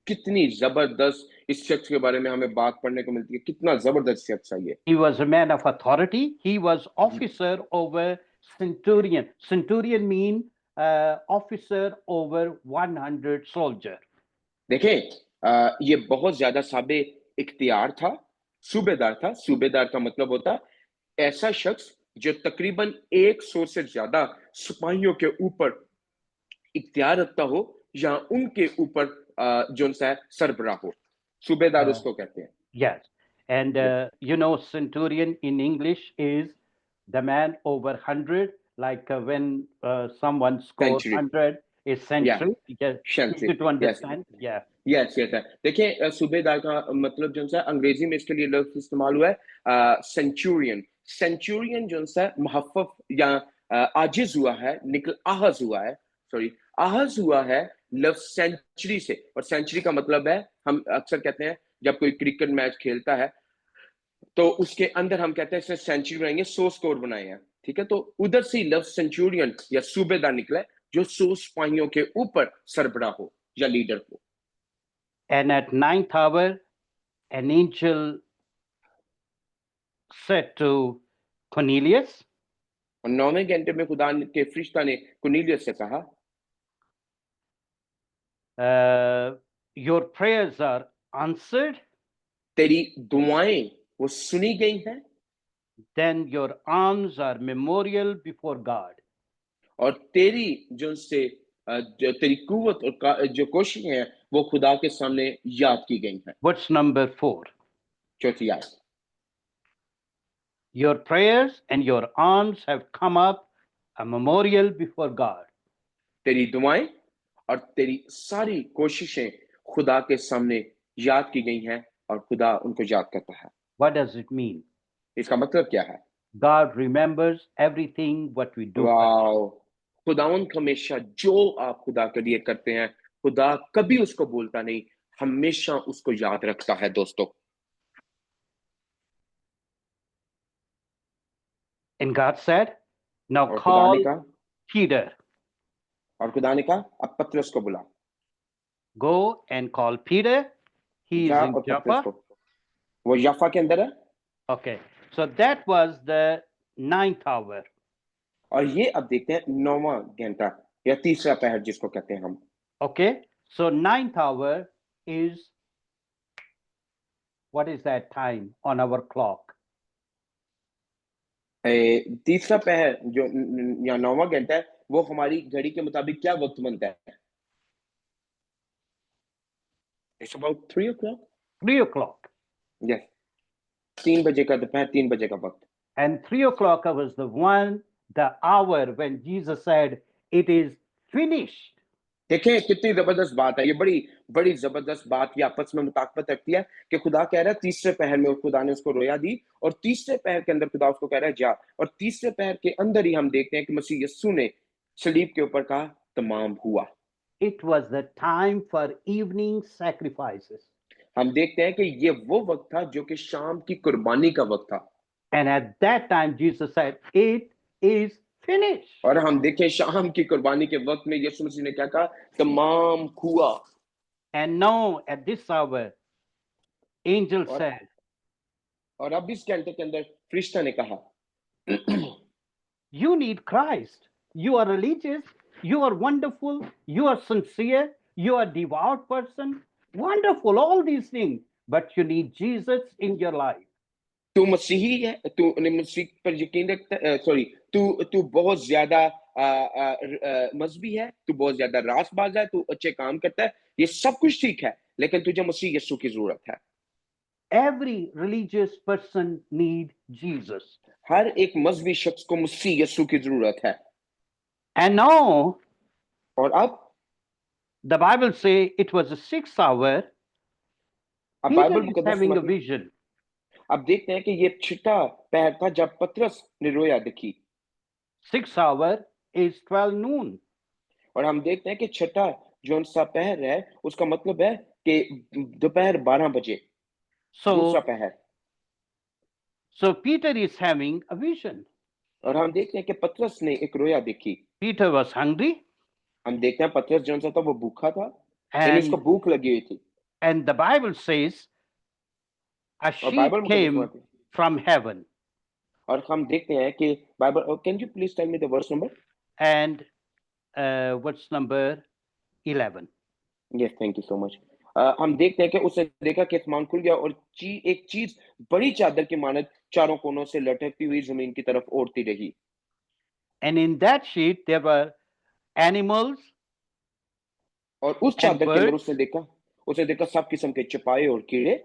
कितनी जबरदस्त इस शख्स के बारे में हमें बात पढ़ने को मिलती है। कितना जबरदस्त शख्स है ये। He was a man of authority. He was officer over centurion. Centurion mean officer over 100 soldier. देखें ये बहुत ज्यादा साबे इख्तियार था, सूबेदार था। सूबेदार का मतलब होता है ऐसा शख्स जो तकरीबन 100 से ज्यादा सिपाहियों के ऊपर इख्तियार रखता हो या उनके ऊपर जो सा सरबराह हो। सूबेदार उसको कहते हैं। Yes. And centurion in English is the man over 100, like when someone scores Century. 100 is century. Yes. Century. Easy to understand. Yeah. Yes yes है। देखिए सूबेदार का मतलब जो है अंग्रेजी में इसके लिए लफ्ज इस्तेमाल हुआ है सेंचुरियन। सेंचुरियन जो है मुहफ्फफ या आजिज हुआ है, आहज हुआ है, सॉरी आहज हुआ है लफ्ज सेंचुरी से। और सेंचुरी का मतलब है, हम अक्सर कहते हैं जब कोई क्रिकेट मैच खेलता है तो उसके अंदर हम कहते हैं इसने सेंचुरी बनाएंगे, 100 स्कोर बनाए हैं। ठीक है, तो उधर से लफ्ज सेंचुरियन या सूबेदार निकला है जो 100 सिपाहियों के ऊपर सरबराह हो या लीडर हो। And at 9th hour, an angel said to Cornelius, और 9वें घंटे में खुदा के फरिश्ता ने कुर्नेलियस से कहा, your prayers are answered, तेरी दुआएं वो सुनी गई हैं then your alms are memorial before God. और तेरी जो तेरी कुव्वत और जो कोशिशें हैं वो खुदा के सामने याद की गई हैं। What's number 4? चौथी आयत, Your prayers and your alms have come up a memorial before God. तेरी दुआएं और तेरी सारी कोशिशें खुदा के सामने याद की गई हैं और खुदा उनको याद करता है। What does it mean? इसका मतलब क्या है? God remembers everything what we do. Wow, खुदावंद हमेशा जो आप खुदा के लिए करते हैं, खुदा कभी उसको बोलता नहीं, हमेशा उसको याद रखता है दोस्तों। And God said, now और खुदा ने call कहा, Peter. और खुदा ने कहा अब पतरस को बुला। Go and call Peter. He is जा in और पतरस Joppa. को, वो याफा के अंदर है। Okay. So that was the 9th hour. और ये अब देखते हैं 9वां घंटा या तीसरा पहर जिसको कहते हैं हम। Okay. So 9th hour is, what is that time on our clock? तीसरा पहर जो या 9वां घंटा है वो हमारी घड़ी के मुताबिक क्या वक्त बनता है? It's about 3 o'clock. 3 o'clock. Yes. 3 बजे का, दोपहर 3 बजे का वक्त। And 3 o'clock was the hour when Jesus said, "It is finished." देखें कितनी जबरदस्त बात है, ये बड़ी बड़ी जबरदस्त बात ये आपस में मुताकबत रखती है कि खुदा कह रहा है तीसरे पहर में, और खुदा ने उसको रोया दी, और तीसरे पहर के अंदर खुदा उसको कह रहा है जा, और तीसरे पहर के अंदर ही हम देखते हैं कि मसीह यस्सु ने सलीब के ऊपर कहा तमाम हुआ। It was the time for evening sacrifices. हम देखते हैं कि ये वो वक्त था जो कि शाम की कुर्बानी का वक्त था, And at that time, Jesus said, "It is finished." और हम देखें शाम की कुर्बानी के वक्त में यीशु मसीह ने क्या कहा? तमाम हुआ। And now, at this hour, angel और said, और अब इस घंटे के अंदर फरिश्ता ने कहा "You need Christ. You are religious. You are wonderful. You are sincere. You are devout person. Wonderful, all these things. But you need Jesus in your life." तू मसीही है, तू ने मसीह पर यकीन रखता है, सॉरी, तू बहुत ज्यादा मजहबी है, तू बहुत ज्यादा रासबाज है, तू अच्छे काम करता है, ये सब कुछ ठीक है, लेकिन तुझे मसीह यीशु की जरूरत है। Every religious person need Jesus. हर एक मजहबी शख्स को मसीह यीशु की जरूरत है। And now, और अब the Bible say it was the 6th hour. अब Peter Bible is मुकद्दस having a मतलब vision. अब देखते हैं कि ये छठा पहर था जब पतरस ने रोया देखी, 6th hour is 12 noon. और हम देखते हैं कि छठा जो सा पहर है उसका मतलब है कि दोपहर 12 बजे, दूसरा So, पहर। so Peter is having a vision. और हम देखते हैं कि पतरस ने एक रोया देखी। Peter was hungry, हम देखते हैं पतरस जो सा था वो भूखा था, यानी उसको and भूख लगी हुई थी, the Bible says a और sheep बाइबल मुकद्दस came में from heaven, और हम देखते हैं कि Bible, can you please tell me the verse number? and what's number 11? Yes, thank you so much. हम देखते हैं कि उसने देखा कि आसमान खुल गया और एक चीज बड़ी चादर की मानद चारों कोनों से लटकती हुई जमीन की तरफ ओढ़ती रही, And in that sheet there were animals और उस and चादर के अंदर birds. उसने देखा सब किस्म के चपाए और कीड़े,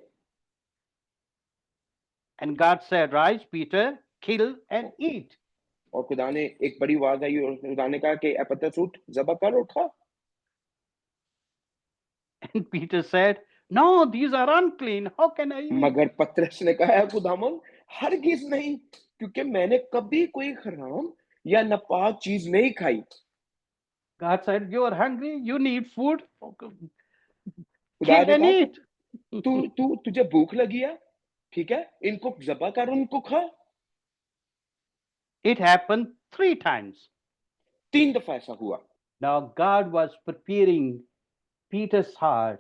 And God said, "Rise, Peter, kill and eat." और खुदा ने एक बड़ी आवाज आई और खुदा ने कहा कि ए पतरस उठ, ज़बह कर और खा। And Peter said, "No, these are unclean. How can I eat?" मगर पतरस ने कहा, खुदावन हरगिज नहीं, क्योंकि मैंने कभी कोई हराम या नापाक चीज नहीं खाई। God said, "You are hungry. You need food. खुदा Kill ने and कहा eat." तुझे भूख लगी है, ठीक है, इनको ज़बह कर, उनको खा। It happened 3 times. 3 दफा ऐसा हुआ। Now God was preparing Peter's heart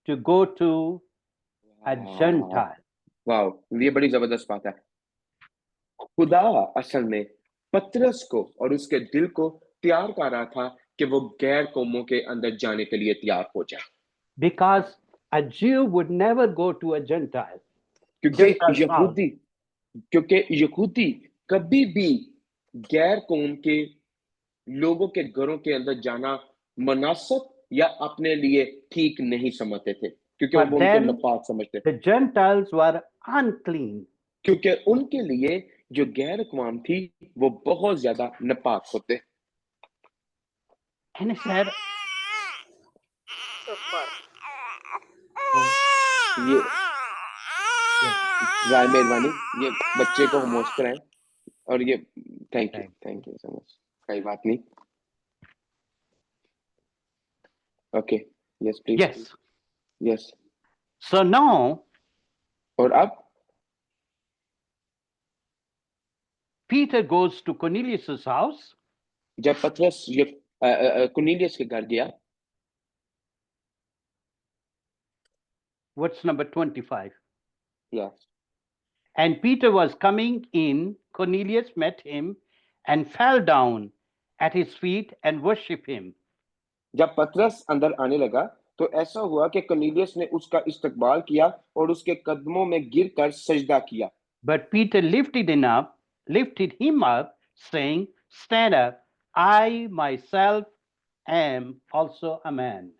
to go to a Gentile. वाह, ये बड़ी जबरदस्त बात है। खुदा असल में पतरस को और उसके दिल को तैयार कर रहा था कि वो गैर कौमों के अंदर जाने के लिए तैयार हो जाए, Because a Jew would never go to a Gentile. क्योंकि Gentile's house. यहूदी कभी भी गैर कौम के लोगों के घरों के अंदर जाना मुनासिब या अपने लिए ठीक नहीं समझते थे, क्योंकि For वो उनको them, नापाक समझते, the Gentiles were unclean. क्योंकि उनके लिए जो गैर अक़वाम थी वो बहुत ज्यादा नापाक होते। And he said, ये राय मेहरबानी, ये बच्चे को होमवर्क कराएं, और ये थैंक यू सो मच, कोई बात नहीं, okay, yes please, yes. Yes. So now और अब Peter goes to Cornelius's house, जब पतरस ये कुरनेलियस के घर गया, What's number 25? Yes. And Peter was coming in. Cornelius met him and fell down at his feet and worshiped him. जब पतरस अंदर आने लगा तो ऐसा हुआ कि कर्नेलियस ने उसका इस्तकबाल किया और उसके कदमों में गिरकर सजदा किया। But Peter lifted him up, saying, Stand up, I myself am also a man.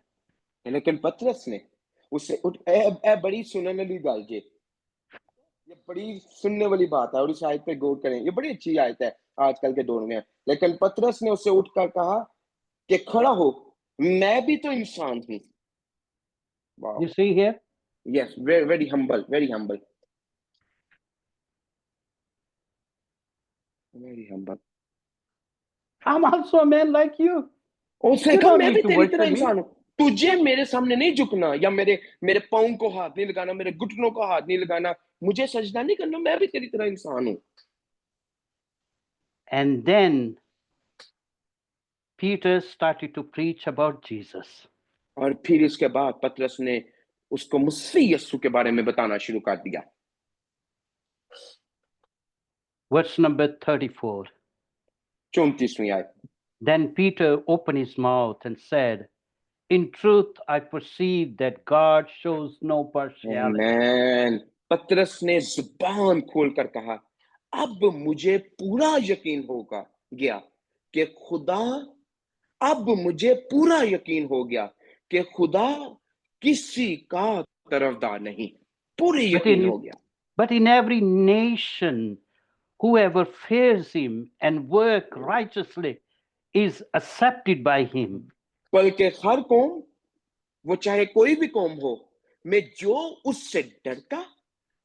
लेकिन पतरस ने उससे उठ ए बड़ी सुनने वाली गल जे, ये बड़ी सुनने वाली बात है और इस आयत पे गौर करें, ये बड़ी अच्छी आयत है आजकल के दौर में। लेकिन पतरस ने उससे उठकर कहा कि खड़ा हो, मैं भी तो इंसान हूं। वाह, You see here? Yes, very humble, very humble, very humble. I'm also a man like you. उसने You कहा don't मैं need भी to तेरी तरह worship me. इंसान हूं, तुझे मेरे सामने नहीं झुकना या मेरे मेरे पाँव को हाथ नहीं लगाना, मेरे घुटनों को हाथ नहीं लगाना, मुझे सजदा नहीं करना, मैं भी तेरी तरह इंसान हूं। And then Peter started to preach about Jesus. और फिर इसके बाद पतरस ने उसको मसीह यीशु के बारे में बताना शुरू कर दिया। Verse number 34. 34वीं आयत। Then Peter opened his mouth and said, In truth, I perceive that God shows no partiality. आमीन। पतरस ने जुबान खोलकर कहा, अब मुझे पूरा यकीन होगा गया कि खुदा अब मुझे पूरा यकीन हो गया कि खुदा किसी का तरफदार नहीं, पूरे But यकीन in, हो गया। but in every nation, whoever fears him and work righteously is accepted by him. बल्कि हर कौम, वो चाहे कोई भी कौम हो, में जो उससे डरता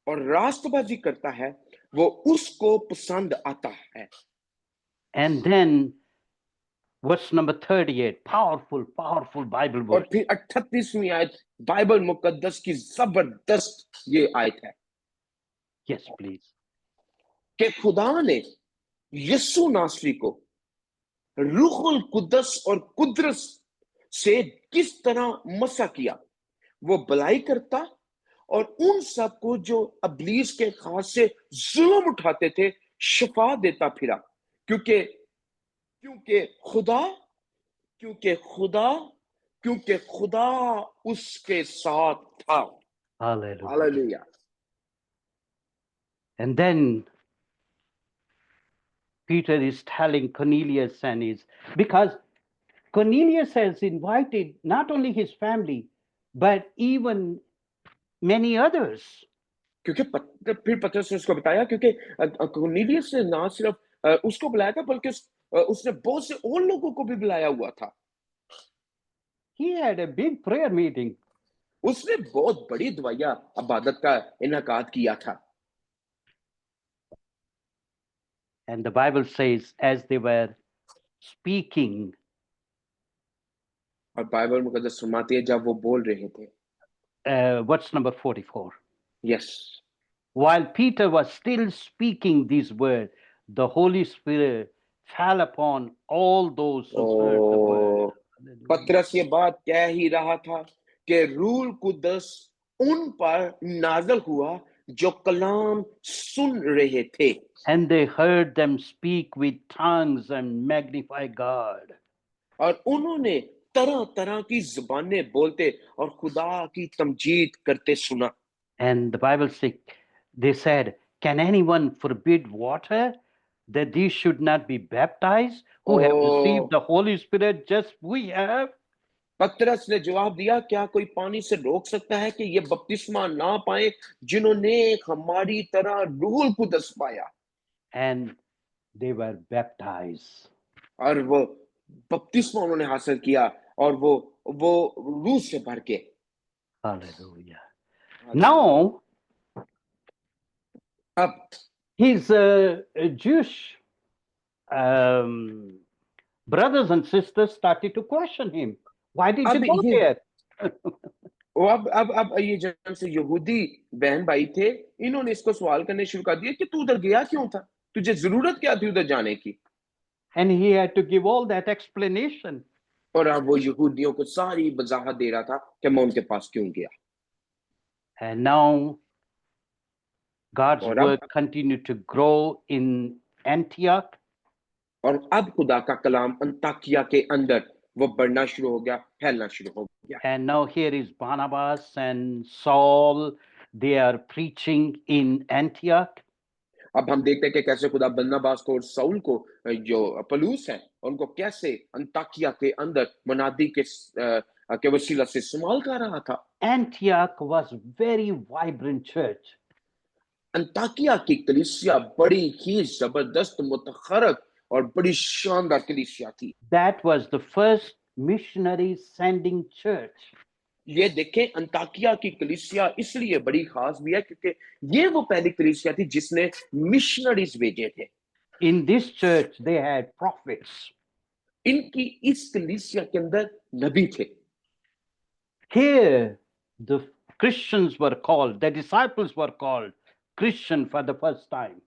और रास्तबाजी करता है, वो उसको पसंद आता है। And then verse number 38, powerful, powerful Bible और verse. फिर 38वीं आयत बाइबल मुकद्दस की जबरदस्त ये आयत है Yes, please. कि खुदा ने यीशु नासरी को रूहुल कुद्दस और कुदरत से किस तरह मसा किया, वो भलाई करता और उन सबको जो अबलीस के हाथ से जुल्म उठाते थे शफा देता फिरा, क्योंकि क्योंकि खुदा क्योंकि खुदा क्योंकि खुदा उसके साथ था। Hallelujah. Hallelujah. And then Peter is telling Cornelius and his, because Cornelius has invited not only his family, but even many others. क्योंकि फिर पतरस ने उसको बताया, क्योंकि कुरनेलियस ने ना सिर्फ उसको बुलाया था बल्कि उसने बहुत से और लोगों को भी बुलाया हुआ था। He had a big prayer meeting. उसने बहुत बड़ी दुआया इबादत का इनकाद किया था। And the Bible says, as they were speaking, और बाइबल मुकद्दस फरमाती है जब वो बोल रहे थे, what's number 44? Yes, While Peter was still speaking these words, the Holy Spirit fell upon all those who heard the word. Hallelujah. पतरस ये बात कह ही रहा था कि रूह कुद्दस उन पर नाज़िल हुआ जो कलाम सुन रहे थे। And they heard them speak with tongues and magnify God. और उन्होंने तरह तरह की जुबानें बोलते और खुदा की तमजीद करते सुना। And the Bible says, they said, Can anyone forbid water that these should not be baptized who have received the Holy Spirit just we have? पतरस ने जवाब दिया, क्या कोई पानी से रोक सकता है कि ये बपतिस्मा ना पाए जिन्होंने हमारी तरह रूह कुद्दस पाया? And they were baptized. और वो बपतिस्मा उन्होंने हासिल किया और वो रूह से भर के। Hallelujah. Now, अब his Jewish brothers and sisters started to question him. Why did you अब go ये there? वो अब ये जब से यहूदी बहन भाई थे, इन्होंने इसको सवाल करने शुरू कर दिया कि तू उधर गया क्यों था? तुझे जरूरत क्या थी उधर जाने की? And he had to give all that explanation. और अब वो यहूदियों को सारी वजाहत दे रहा था कि मैं उनके पास क्यों गया। And now God's और अब word continued to grow in Antioch. और अब खुदा का कलाम अंताकिया के अंदर वो बढ़ना शुरू हो गया, फैलना शुरू हो गया। And now here is Barnabas and Saul. They are preaching in Antioch. अब हम देखते हैं कि कैसे खुदा बरनबास को और साउल को जो पलूस है उनको कैसे अंताकिया के अंदर मनादी के वसीला से इस्तेमाल कर रहा था। Antioch was very vibrant church. Antakya की कलीसिया बड़ी ही जबरदस्त, मुतखरक और बड़ी शानदार कलीसिया थी। That was the first missionary sending church. ये देखें, अंताकिया की कलीसिया इसलिए बड़ी खास भी है क्योंकि ये वो पहली कलीसिया थी जिसने मिशनरीज भेजे थे। In this church, they had prophets. इनकी इस कलीसिया के अंदर नबी थे। Here, the Christians were called, the disciples were called Christian for the first time.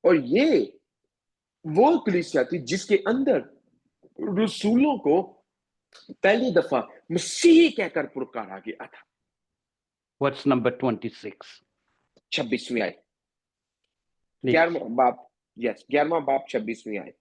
और ये वो कलीसिया थी जिसके अंदर रसूलों को पहली दफा मसीही कहकर पुकारा गया था। What's number 26? 26वीं आयत, Please. 11वां बाप 26वीं आयत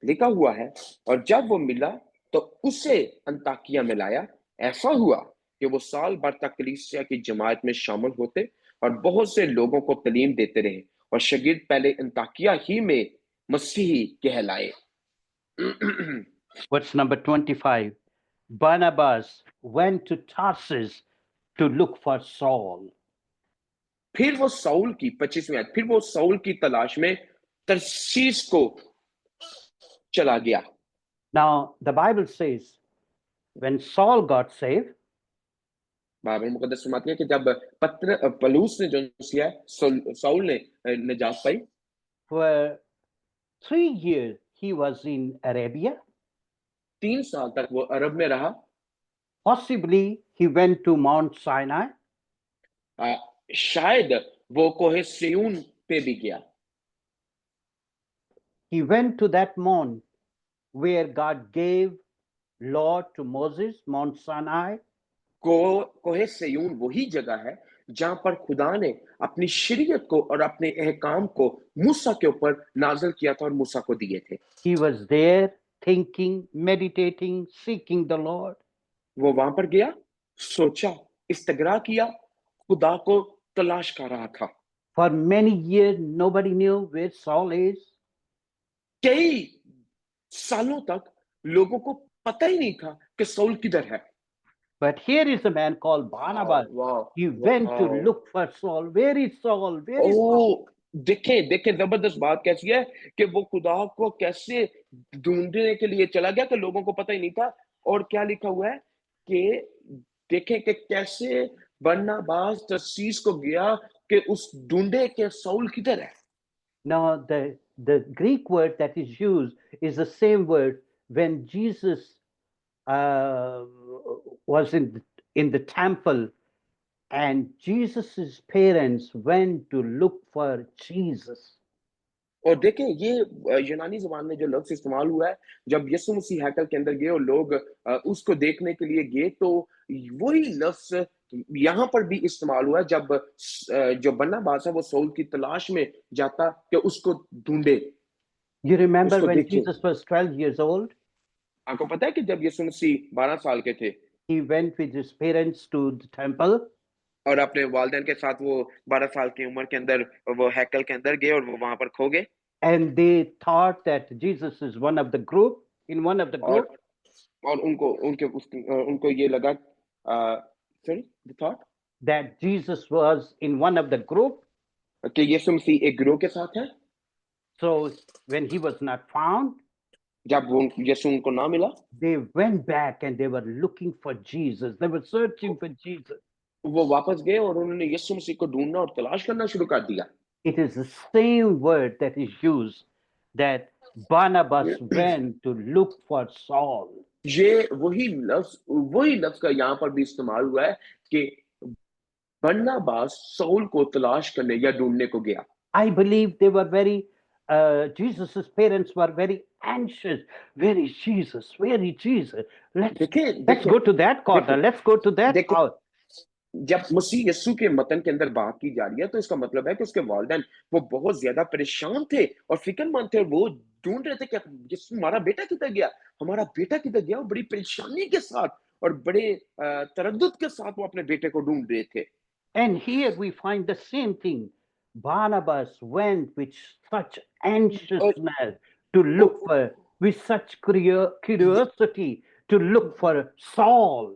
लिखा हुआ है, और जब वो मिला तो उसे अंताकिया में लाया। ऐसा हुआ कि वो साल भर तक कलीसिया की जमात में शामिल होते और बहुत से लोगों को तालीम देते रहे, और शागिर्द पहले अंताकिया ही में मसीही कहलाए। What's number 25? Barnabas went to Tarsus to look for Saul. फिर वो साउल की 25वीं आयत, फिर वो साउल की तलाश में तरसीस को चला गया। Now, the Bible says when Saul got saved, Bible मुकद्दस फरमाती है कि जब पलूस ने जो किया, साउल ने निजात पाई। for 3 years he was in Arabia. 3 साल तक वो अरब में रहा। Possibly he went to Mount Sinai. शायद वो कोहे सिय्योन पे भी गया। He went to that mount where God gave law to Moses, Mount Sinai. कोहे सिय्योन वही जगह है जहां पर खुदा ने अपनी शरीयत को और अपने अहकाम को मूसा के ऊपर नाज़िल किया था और मूसा को दिए थे। He was there thinking, meditating, seeking the Lord. वो वहां पर गया, सोचा, इस्तगरा किया, खुदा को तलाश कर रहा था। For many years, nobody knew where Saul is. कई सालों तक लोगों को पता ही नहीं था कि साउल किधर है। But here is a man called Barnabas. वाह, He went to look for Saul. Where is Saul? Where is Saul? देखें जबरदस्त बात कैसी है कि वो खुदा को कैसे ढूंढने के लिए चला गया कि लोगों को पता ही नहीं था। और क्या लिखा हुआ है कि देखें कि कैसे बरनबास तरसीस को गया कि उस ढूंढे के साउल किधर है। Now, the Greek word that is used is the same word when Jesus was in the temple, and Jesus's parents went to look for Jesus. और देखें ये यूनानी ज़बान में जो लफ्ज़ इस्तेमाल हुआ है, जब यीशु मसीह हैकल के अंदर गए और लोग उसको देखने के लिए गए, तो वही लफ्ज़ यहाँ पर भी इस्तेमाल हुआ है जब जो बरनबास है वो साउल की तलाश में जाता कि उसको ढूंढे। You remember उसको when देखे। Jesus was 12 years old? आपको पता है कि जब यीशु मसीह 12 साल के थे He went with his parents to the temple, और अपने वालिदैन के साथ वो 12 साल की उम्र के अंदर वो हैकल के अंदर गए और वो वहां पर खो गए। and they thought that Jesus is one of the group, in one of the group. और उनको ये लगा sorry, they thought that Jesus was in one of the group. कि यीशु मसीह एक गिरोह के साथ है। So when he was not found, जब वो यीशु उनको ना मिला, they went back and they were looking for Jesus. They were searching for Jesus. वो वापस गए और उन्होंने यीशु मसीह को ढूंढना और तलाश करना शुरू कर दिया। It is the same word that is used that Barnabas went to look for Saul. ये वही लफ्ज का यहाँ पर भी इस्तेमाल हुआ है कि बरनबास साउल को तलाश करने या ढूंढने को गया। I believe they were very, Jesus's parents were very anxious. Where is Jesus? Where is Jesus? Let's go to that corner. Let's go to that house. जब मसीह यीशु के मतन के अंदर बात की जा रही है तो इसका मतलब है कि उसके वालिदैन वो बहुत ज्यादा परेशान थे और फिक्रमंद थे और वो ढूंढ रहे थे कि यीशु हमारा बेटा किधर गया, हमारा बेटा किधर गया। वो बड़ी परेशानी के साथ और बड़े तरद्दुद के साथ वो अपने बेटे को ढूंढ रहे थे। And here we find the same thing. Barnabas went with such anxiousness to look और for, with such curiosity to look for Saul.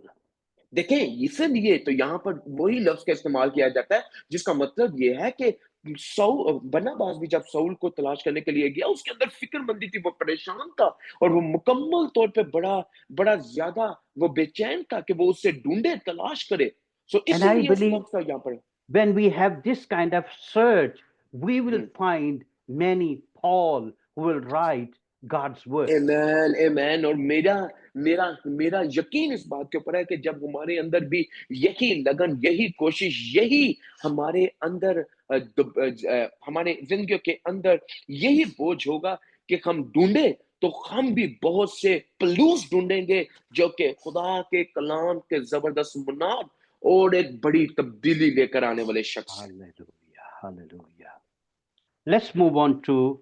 देखें इसीलिए तो यहाँ पर वही लफ्ज का इस्तेमाल किया जाता है जिसका मतलब ये है कि बरनबास भी जब शाऊल को तलाश करने के लिए गया उसके अंदर फिक्रमंदी थी, वो परेशान था और वो मुकम्मल तौर पे बड़ा बड़ा ज्यादा वो बेचैन था कि वो उससे ढूंढे तलाश करे। सो And I इसीलिए इस believe लफ्ज का यहाँ पर when we have this kind of search, we will hmm, find many Paul who will write God's word. आमेन आमेन। और मेरा मेरा मेरा यकीन इस बात के ऊपर है कि जब हमारे अंदर भी यही लगन, यही कोशिश, यही हमारे अंदर हमारे जिंदगी के अंदर यही बोझ होगा कि हम ढूंढे तो हम भी बहुत से पलूस ढूंढेंगे जो कि खुदा के कलाम के जबरदस्त मुनाद और एक बड़ी तब्दीली लेकर आने वाले शख्स हैं। Hallelujah. Hallelujah. Let's move on to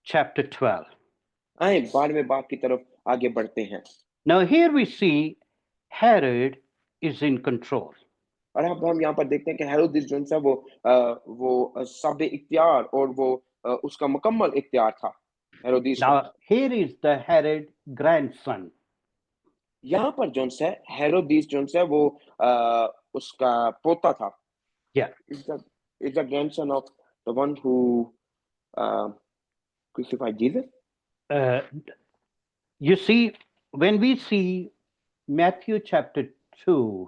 chapter 12. आए 12वें बाब की तरफ आगे बढ़ते हैं। Now, here we see Herod is in control. और अब हम यहाँ पर देखते हैं कि हेरोदिस जो है वो सब इख्तियार और वो उसका मुकम्मल इख्तियार था हेरोदिस का। Now, here is the Herod grandson. यहाँ पर जो है हेरोदिस जो है वो उसका पोता था। Yeah. Is the grandson of the one who crucified Jesus. Uh, you see, when we see Matthew chapter 2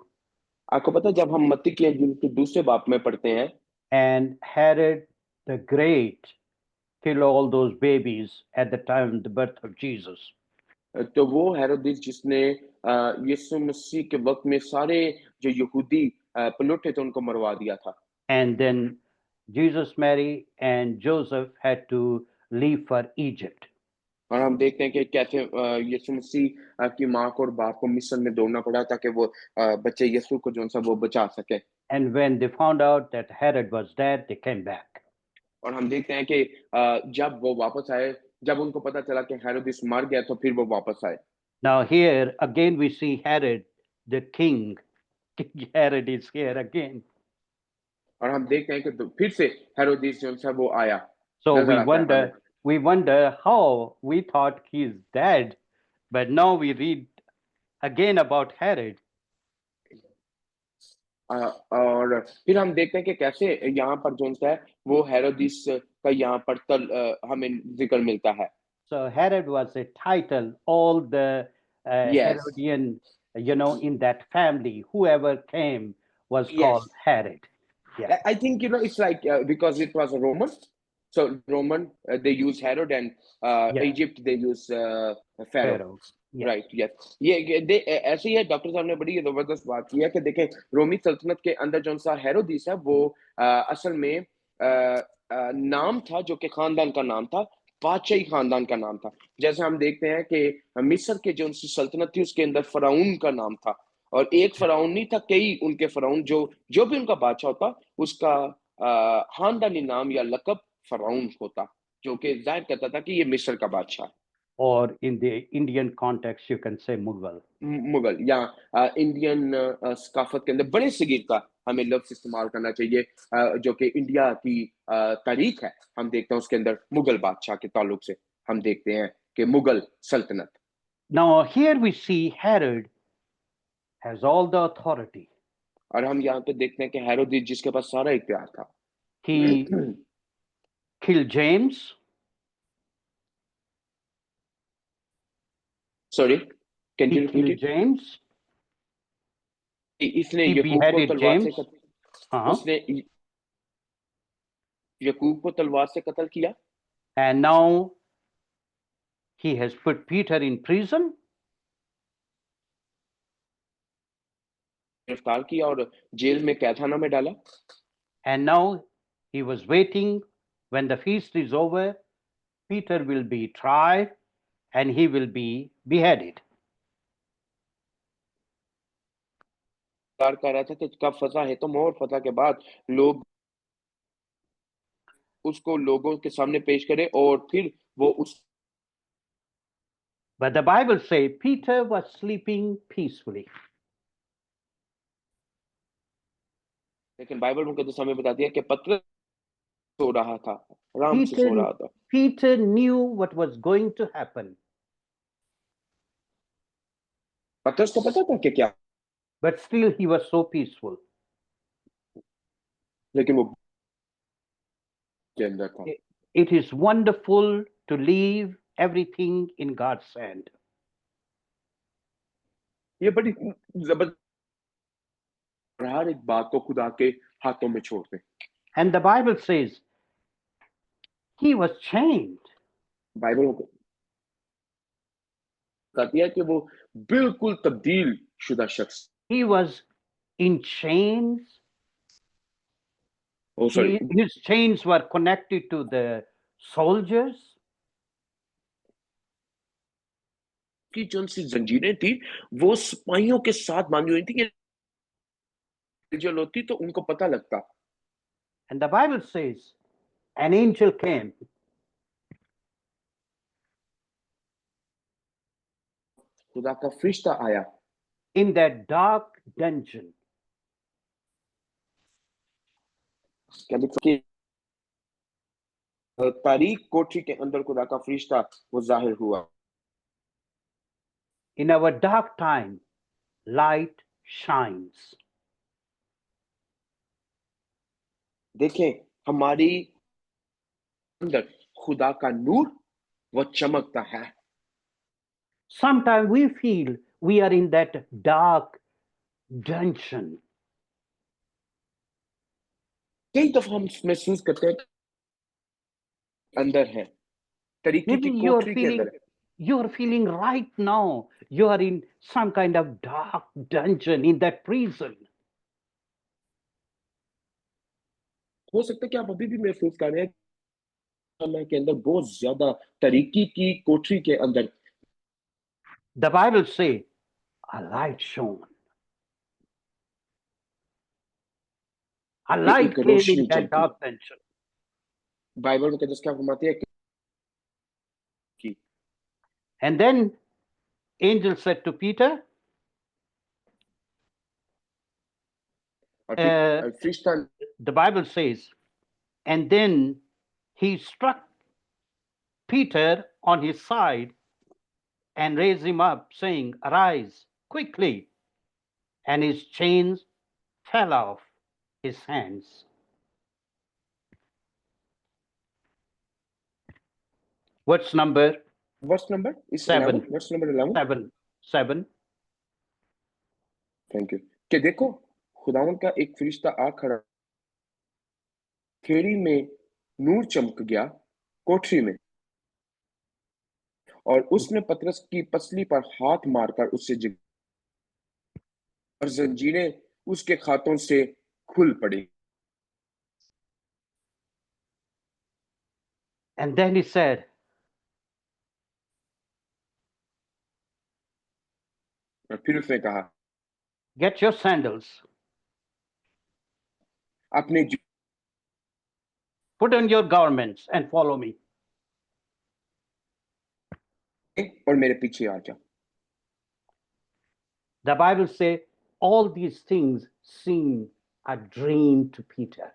आपको पता है जब हम मत्ती की इंजील के दूसरे बाब में पढ़ते हैं and Herod the Great kill all those babies at the time of the birth of Jesus. तो वो हेरोदिस जिसने यीशु मसीह के वक्त में सारे जो यहूदी पलटे थे उनको मरवा दिया था। And then Jesus, Mary, and Joseph had to leave for Egypt. और हम देखते हैं कि कैसे यीशु मसीह की माँ को और बाप को मिस्र में दौड़ना पड़ा ताकि वो बच्चे यीशु को जो सा वो बचा सके। And when they found out that Herod was dead, they came back. और हम देखते हैं कि जब वो वापस आए, जब उनको पता चला कि हेरोदिस मर गया तो फिर वो वापस आए। Now, here again we see Herod, the king. King Herod is here again. और हम देखते हैं कि फिर से हेरोदिस जो सा वो आया, So नजर आता है हमें। we wonder how we thought he is dead, but now we read again about Herod. और फिर हम देखते हैं कि कैसे यहाँ पर जो है वो हेरोदिस का यहाँ पर हमें जिक्र मिलता है। So Herod was a title. All the yes Herodian, in that family, whoever came was called yes Herod. Yeah, I think it's like because it was a Roman, so Roman they use Herod and yeah, Egypt they use Pharaoh, Pharaoh. Yeah. Right yes ऐसे ही है। Doctor साहब ने बड़ी जबरदस्त बात की है कि देखें रोमी सल्तनत के अंदर जो सा हेरोदिस है वो असल में नाम था जो कि खानदान का नाम था, बादशाही खानदान का नाम था। जैसे हम देखते हैं कि मिस्र के जो उनकी सल्तनत थी उसके अंदर फराउन का नाम था और एक फराउन नहीं था, कई उनके फराउन जो जो भी उनका बादशाह होता उसका खानदानी नाम या लकब फराउन होता जो कि जाहिर करता था कि ये मिस्र का बादशाह है। Or in the Indian context, you can say Mughal. Mughal या इंडियन सकाफत के अंदर बड़े सगीर का हमें लफ्ज इस्तेमाल करना चाहिए जो कि इंडिया की तारीख है। हम देखते हैं उसके अंदर मुगल बादशाह के ताल्लुक से हम देखते हैं कि मुगल सल्तनत। Now, here we see Herod has all the authority. और हम यहाँ पे देखते हैं कि हेरोदिस जिसके पास सारा इख्तियार था। He killed James, sorry can he you repeat killed it. James, इसने he यकूब को beheaded तलवार से James. Uh-huh. उसने यकूब को तलवार से कत्ल किया And now he has put Peter in prison. गिरफ्तार किया और जेल में कैदखाना में डाला। And now he was waiting when the feast is over, Peter will be tried and he will be beheaded. इंतजार कर रहा था कि कब फसा है, तो मोहर फसा के बाद लोग उसको लोगों के सामने पेश करें और फिर वो उस But the Bible says Peter was sleeping peacefully. लेकिन बाइबल मुकद्दस हमें बताती है कि पतरस सो रहा था, आराम से Peter, सो रहा था। Peter knew what was going to happen, पतरस को पता था कि क्या, but still he was so peaceful. लेकिन वो के अंदर था। It is wonderful to leave everything in God's hand. ये बड़ी जबरदस्त, हर एक बात को खुदा के हाथों में छोड़ दें। And the Bible says he was chained. Bible बताती है कि वो बिल्कुल तब्दील शुदा शख्स, He was in chains. Oh sorry, His chains were connected to the soldiers. की जो उनकी जंजीरें थी वो सिपाहियों के साथ बांधी हुई थी। कि जो होती तो उनको पता लगता। And the Bible says an angel came खुदा का फरिश्ता आया in that dark dungeon. क्या लिखा कि तारीख कोठरी के अंदर खुदा का फरिश्ता वो जाहिर हुआ। In our dark time, light shines. देखें, हमारी अंदर खुदा का नूर वो चमकता है। Sometimes we feel we are in that dark dungeon. कई दफा हम महसूस करते हैं अंदर है, तरीके Maybe की कोठरी के अंदर है। you're feeling right now you are in some kind of dark dungeon in that prison. हो सकता है कि आप अभी भी महसूस कर रहे हैं समय के अंदर बहुत ज्यादा तरीके की कोठरी के अंदर। The Bible says a light shone. A कि light एक came in रोशनी that चमकी। dark dungeon. बाइबल में क्या फरमाती है कि And then angel said to Peter, और uh, Firishta the Bible says, and then he struck Peter on his side and raised him up, saying, Arise quickly. And his chains fell off his hands. What's number verse number इस 11 7? Verse number 11। 7. 7. Thank you. कि देखो, खुदावन का एक फरिश्ता आ खड़ा, खेड़ी में नूर चमक गया कोठरी में, और उसने पतरस की पसली पर हाथ मारकर उससे जग, और जंजीरें उसके हाथों से खुल पड़ी। And then he said, और फिर उसने कहा, Get your sandals, अपने put on your garments, and follow me. जूते और मेरे पीछे आ जा। The Bible says all these things seem a dream to Peter.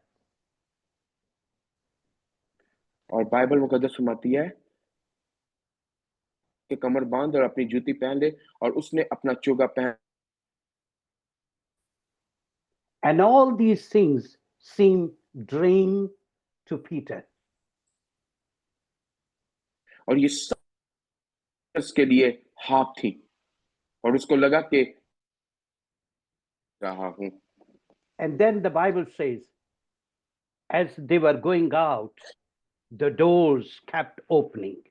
और बाइबल मुकद्दस फरमाती है कि कमर बांध और अपनी जूती पहन ले, और उसने अपना चोगा पहन, And all these things seem dream to Peter. और ये सब उसके लिए हाथ थी, और उसको लगा कि रहा हूं। And then the Bible says, as they were going out, the doors kept opening.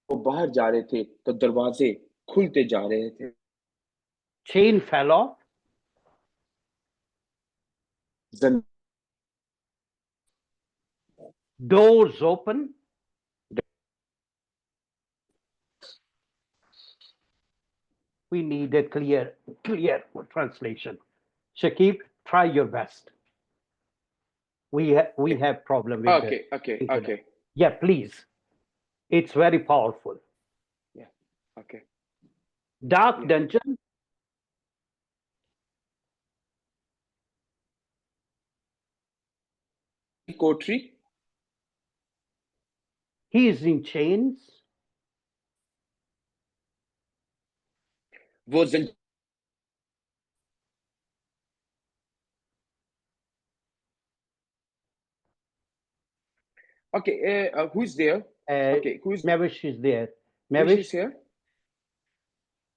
वो बाहर जा रहे थे तो दरवाजे खुलते जा रहे थे। Chain fell off, जन doors open, We need a clear translation. Shakib, try your best. We have problem with the Okay. internet. Yeah, please. It's very powerful. Yeah. Okay. Dark Yeah. dungeon. Coterie He is in chains. वो जं Okay, who's there? Okay, who's Mavish is there. Mavish is Mavish, here?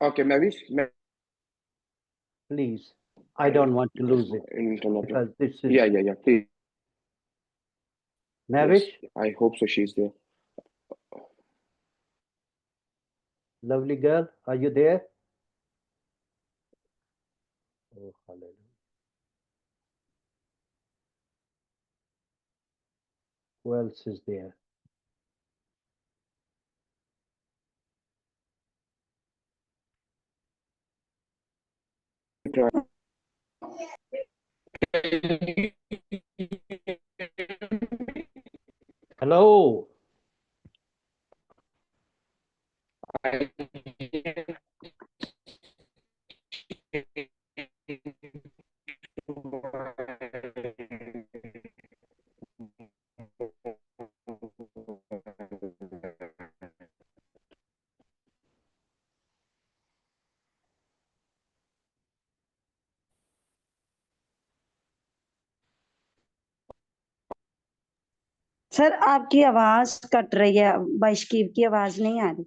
Okay, Mavish, please. I don't want to because lose it internet. because this is Yeah. Please, yes. Mavish, I hope so. She's there. lovely girl. Are you there? Oh, hallelujah. Who else is there? Hello. Sir आपकी आवाज cut रही है, बाइशकीब की आवाज नहीं आ रही।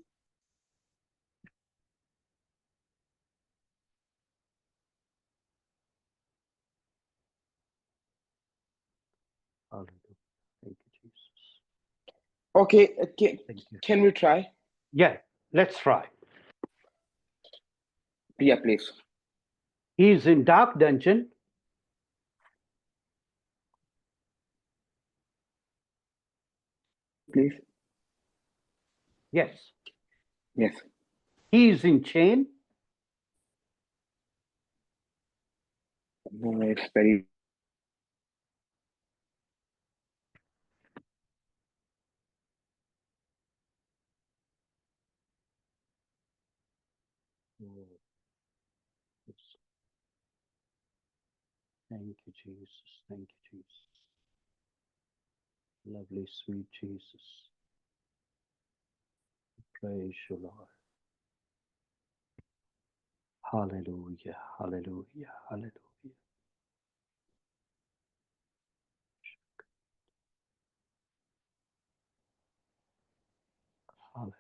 Hallelujah. Thank you, Jesus. Okay, Thank you. can we try? Yeah, let's try. Yeah, please. He is in dark dungeon. Please. Yes. Yes. He is in chain. No, it's very. Oh, yes. Thank you, Jesus. Thank you, Jesus. Lovely, sweet Jesus. Praise you, Lord. Hallelujah. Hallelujah. Hallelujah. Hallelujah.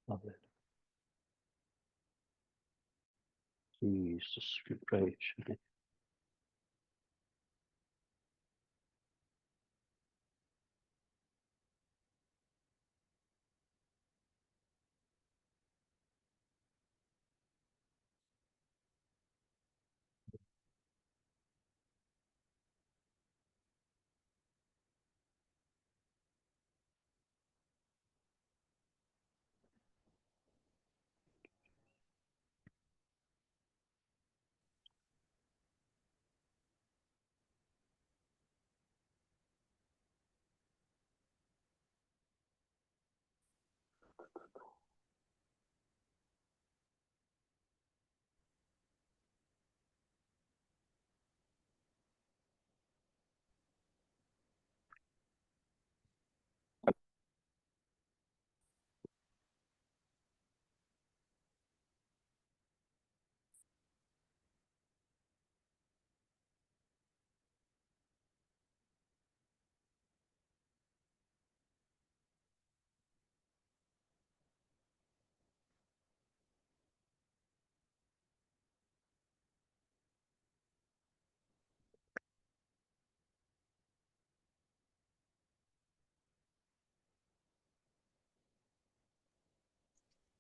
Hallelujah. Jesus, we praise you.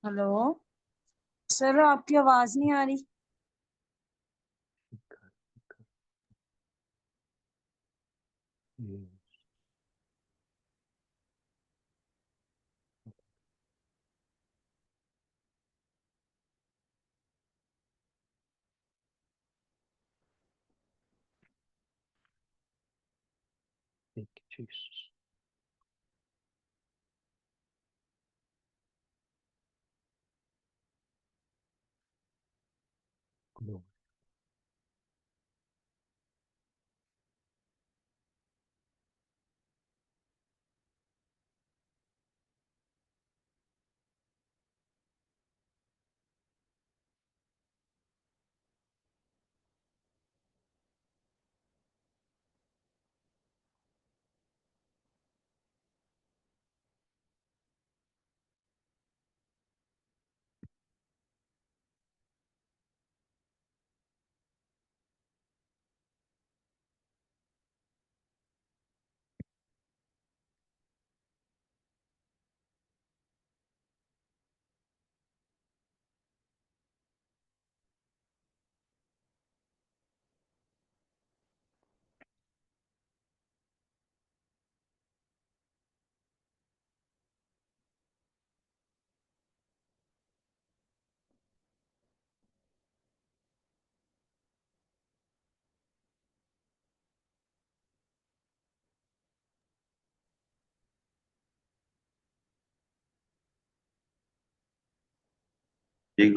Hello sir, आपकी आवाज नहीं आ रही। Thank you, Jesus. Glory.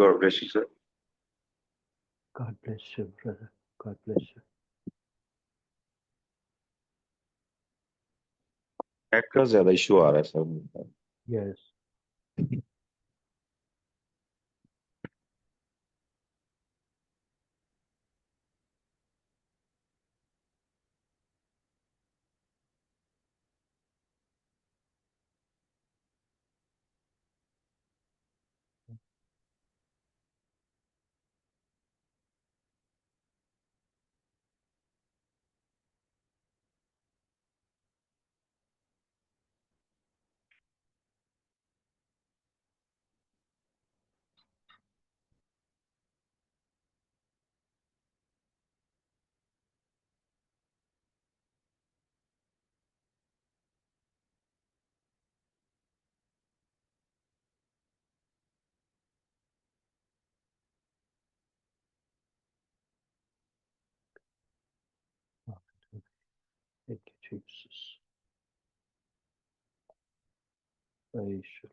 God bless you, sir. God bless you, brother. God bless you. Net का ज्यादा issue आ रहा है sir. Yes. Thank you, Jesus. Praise you.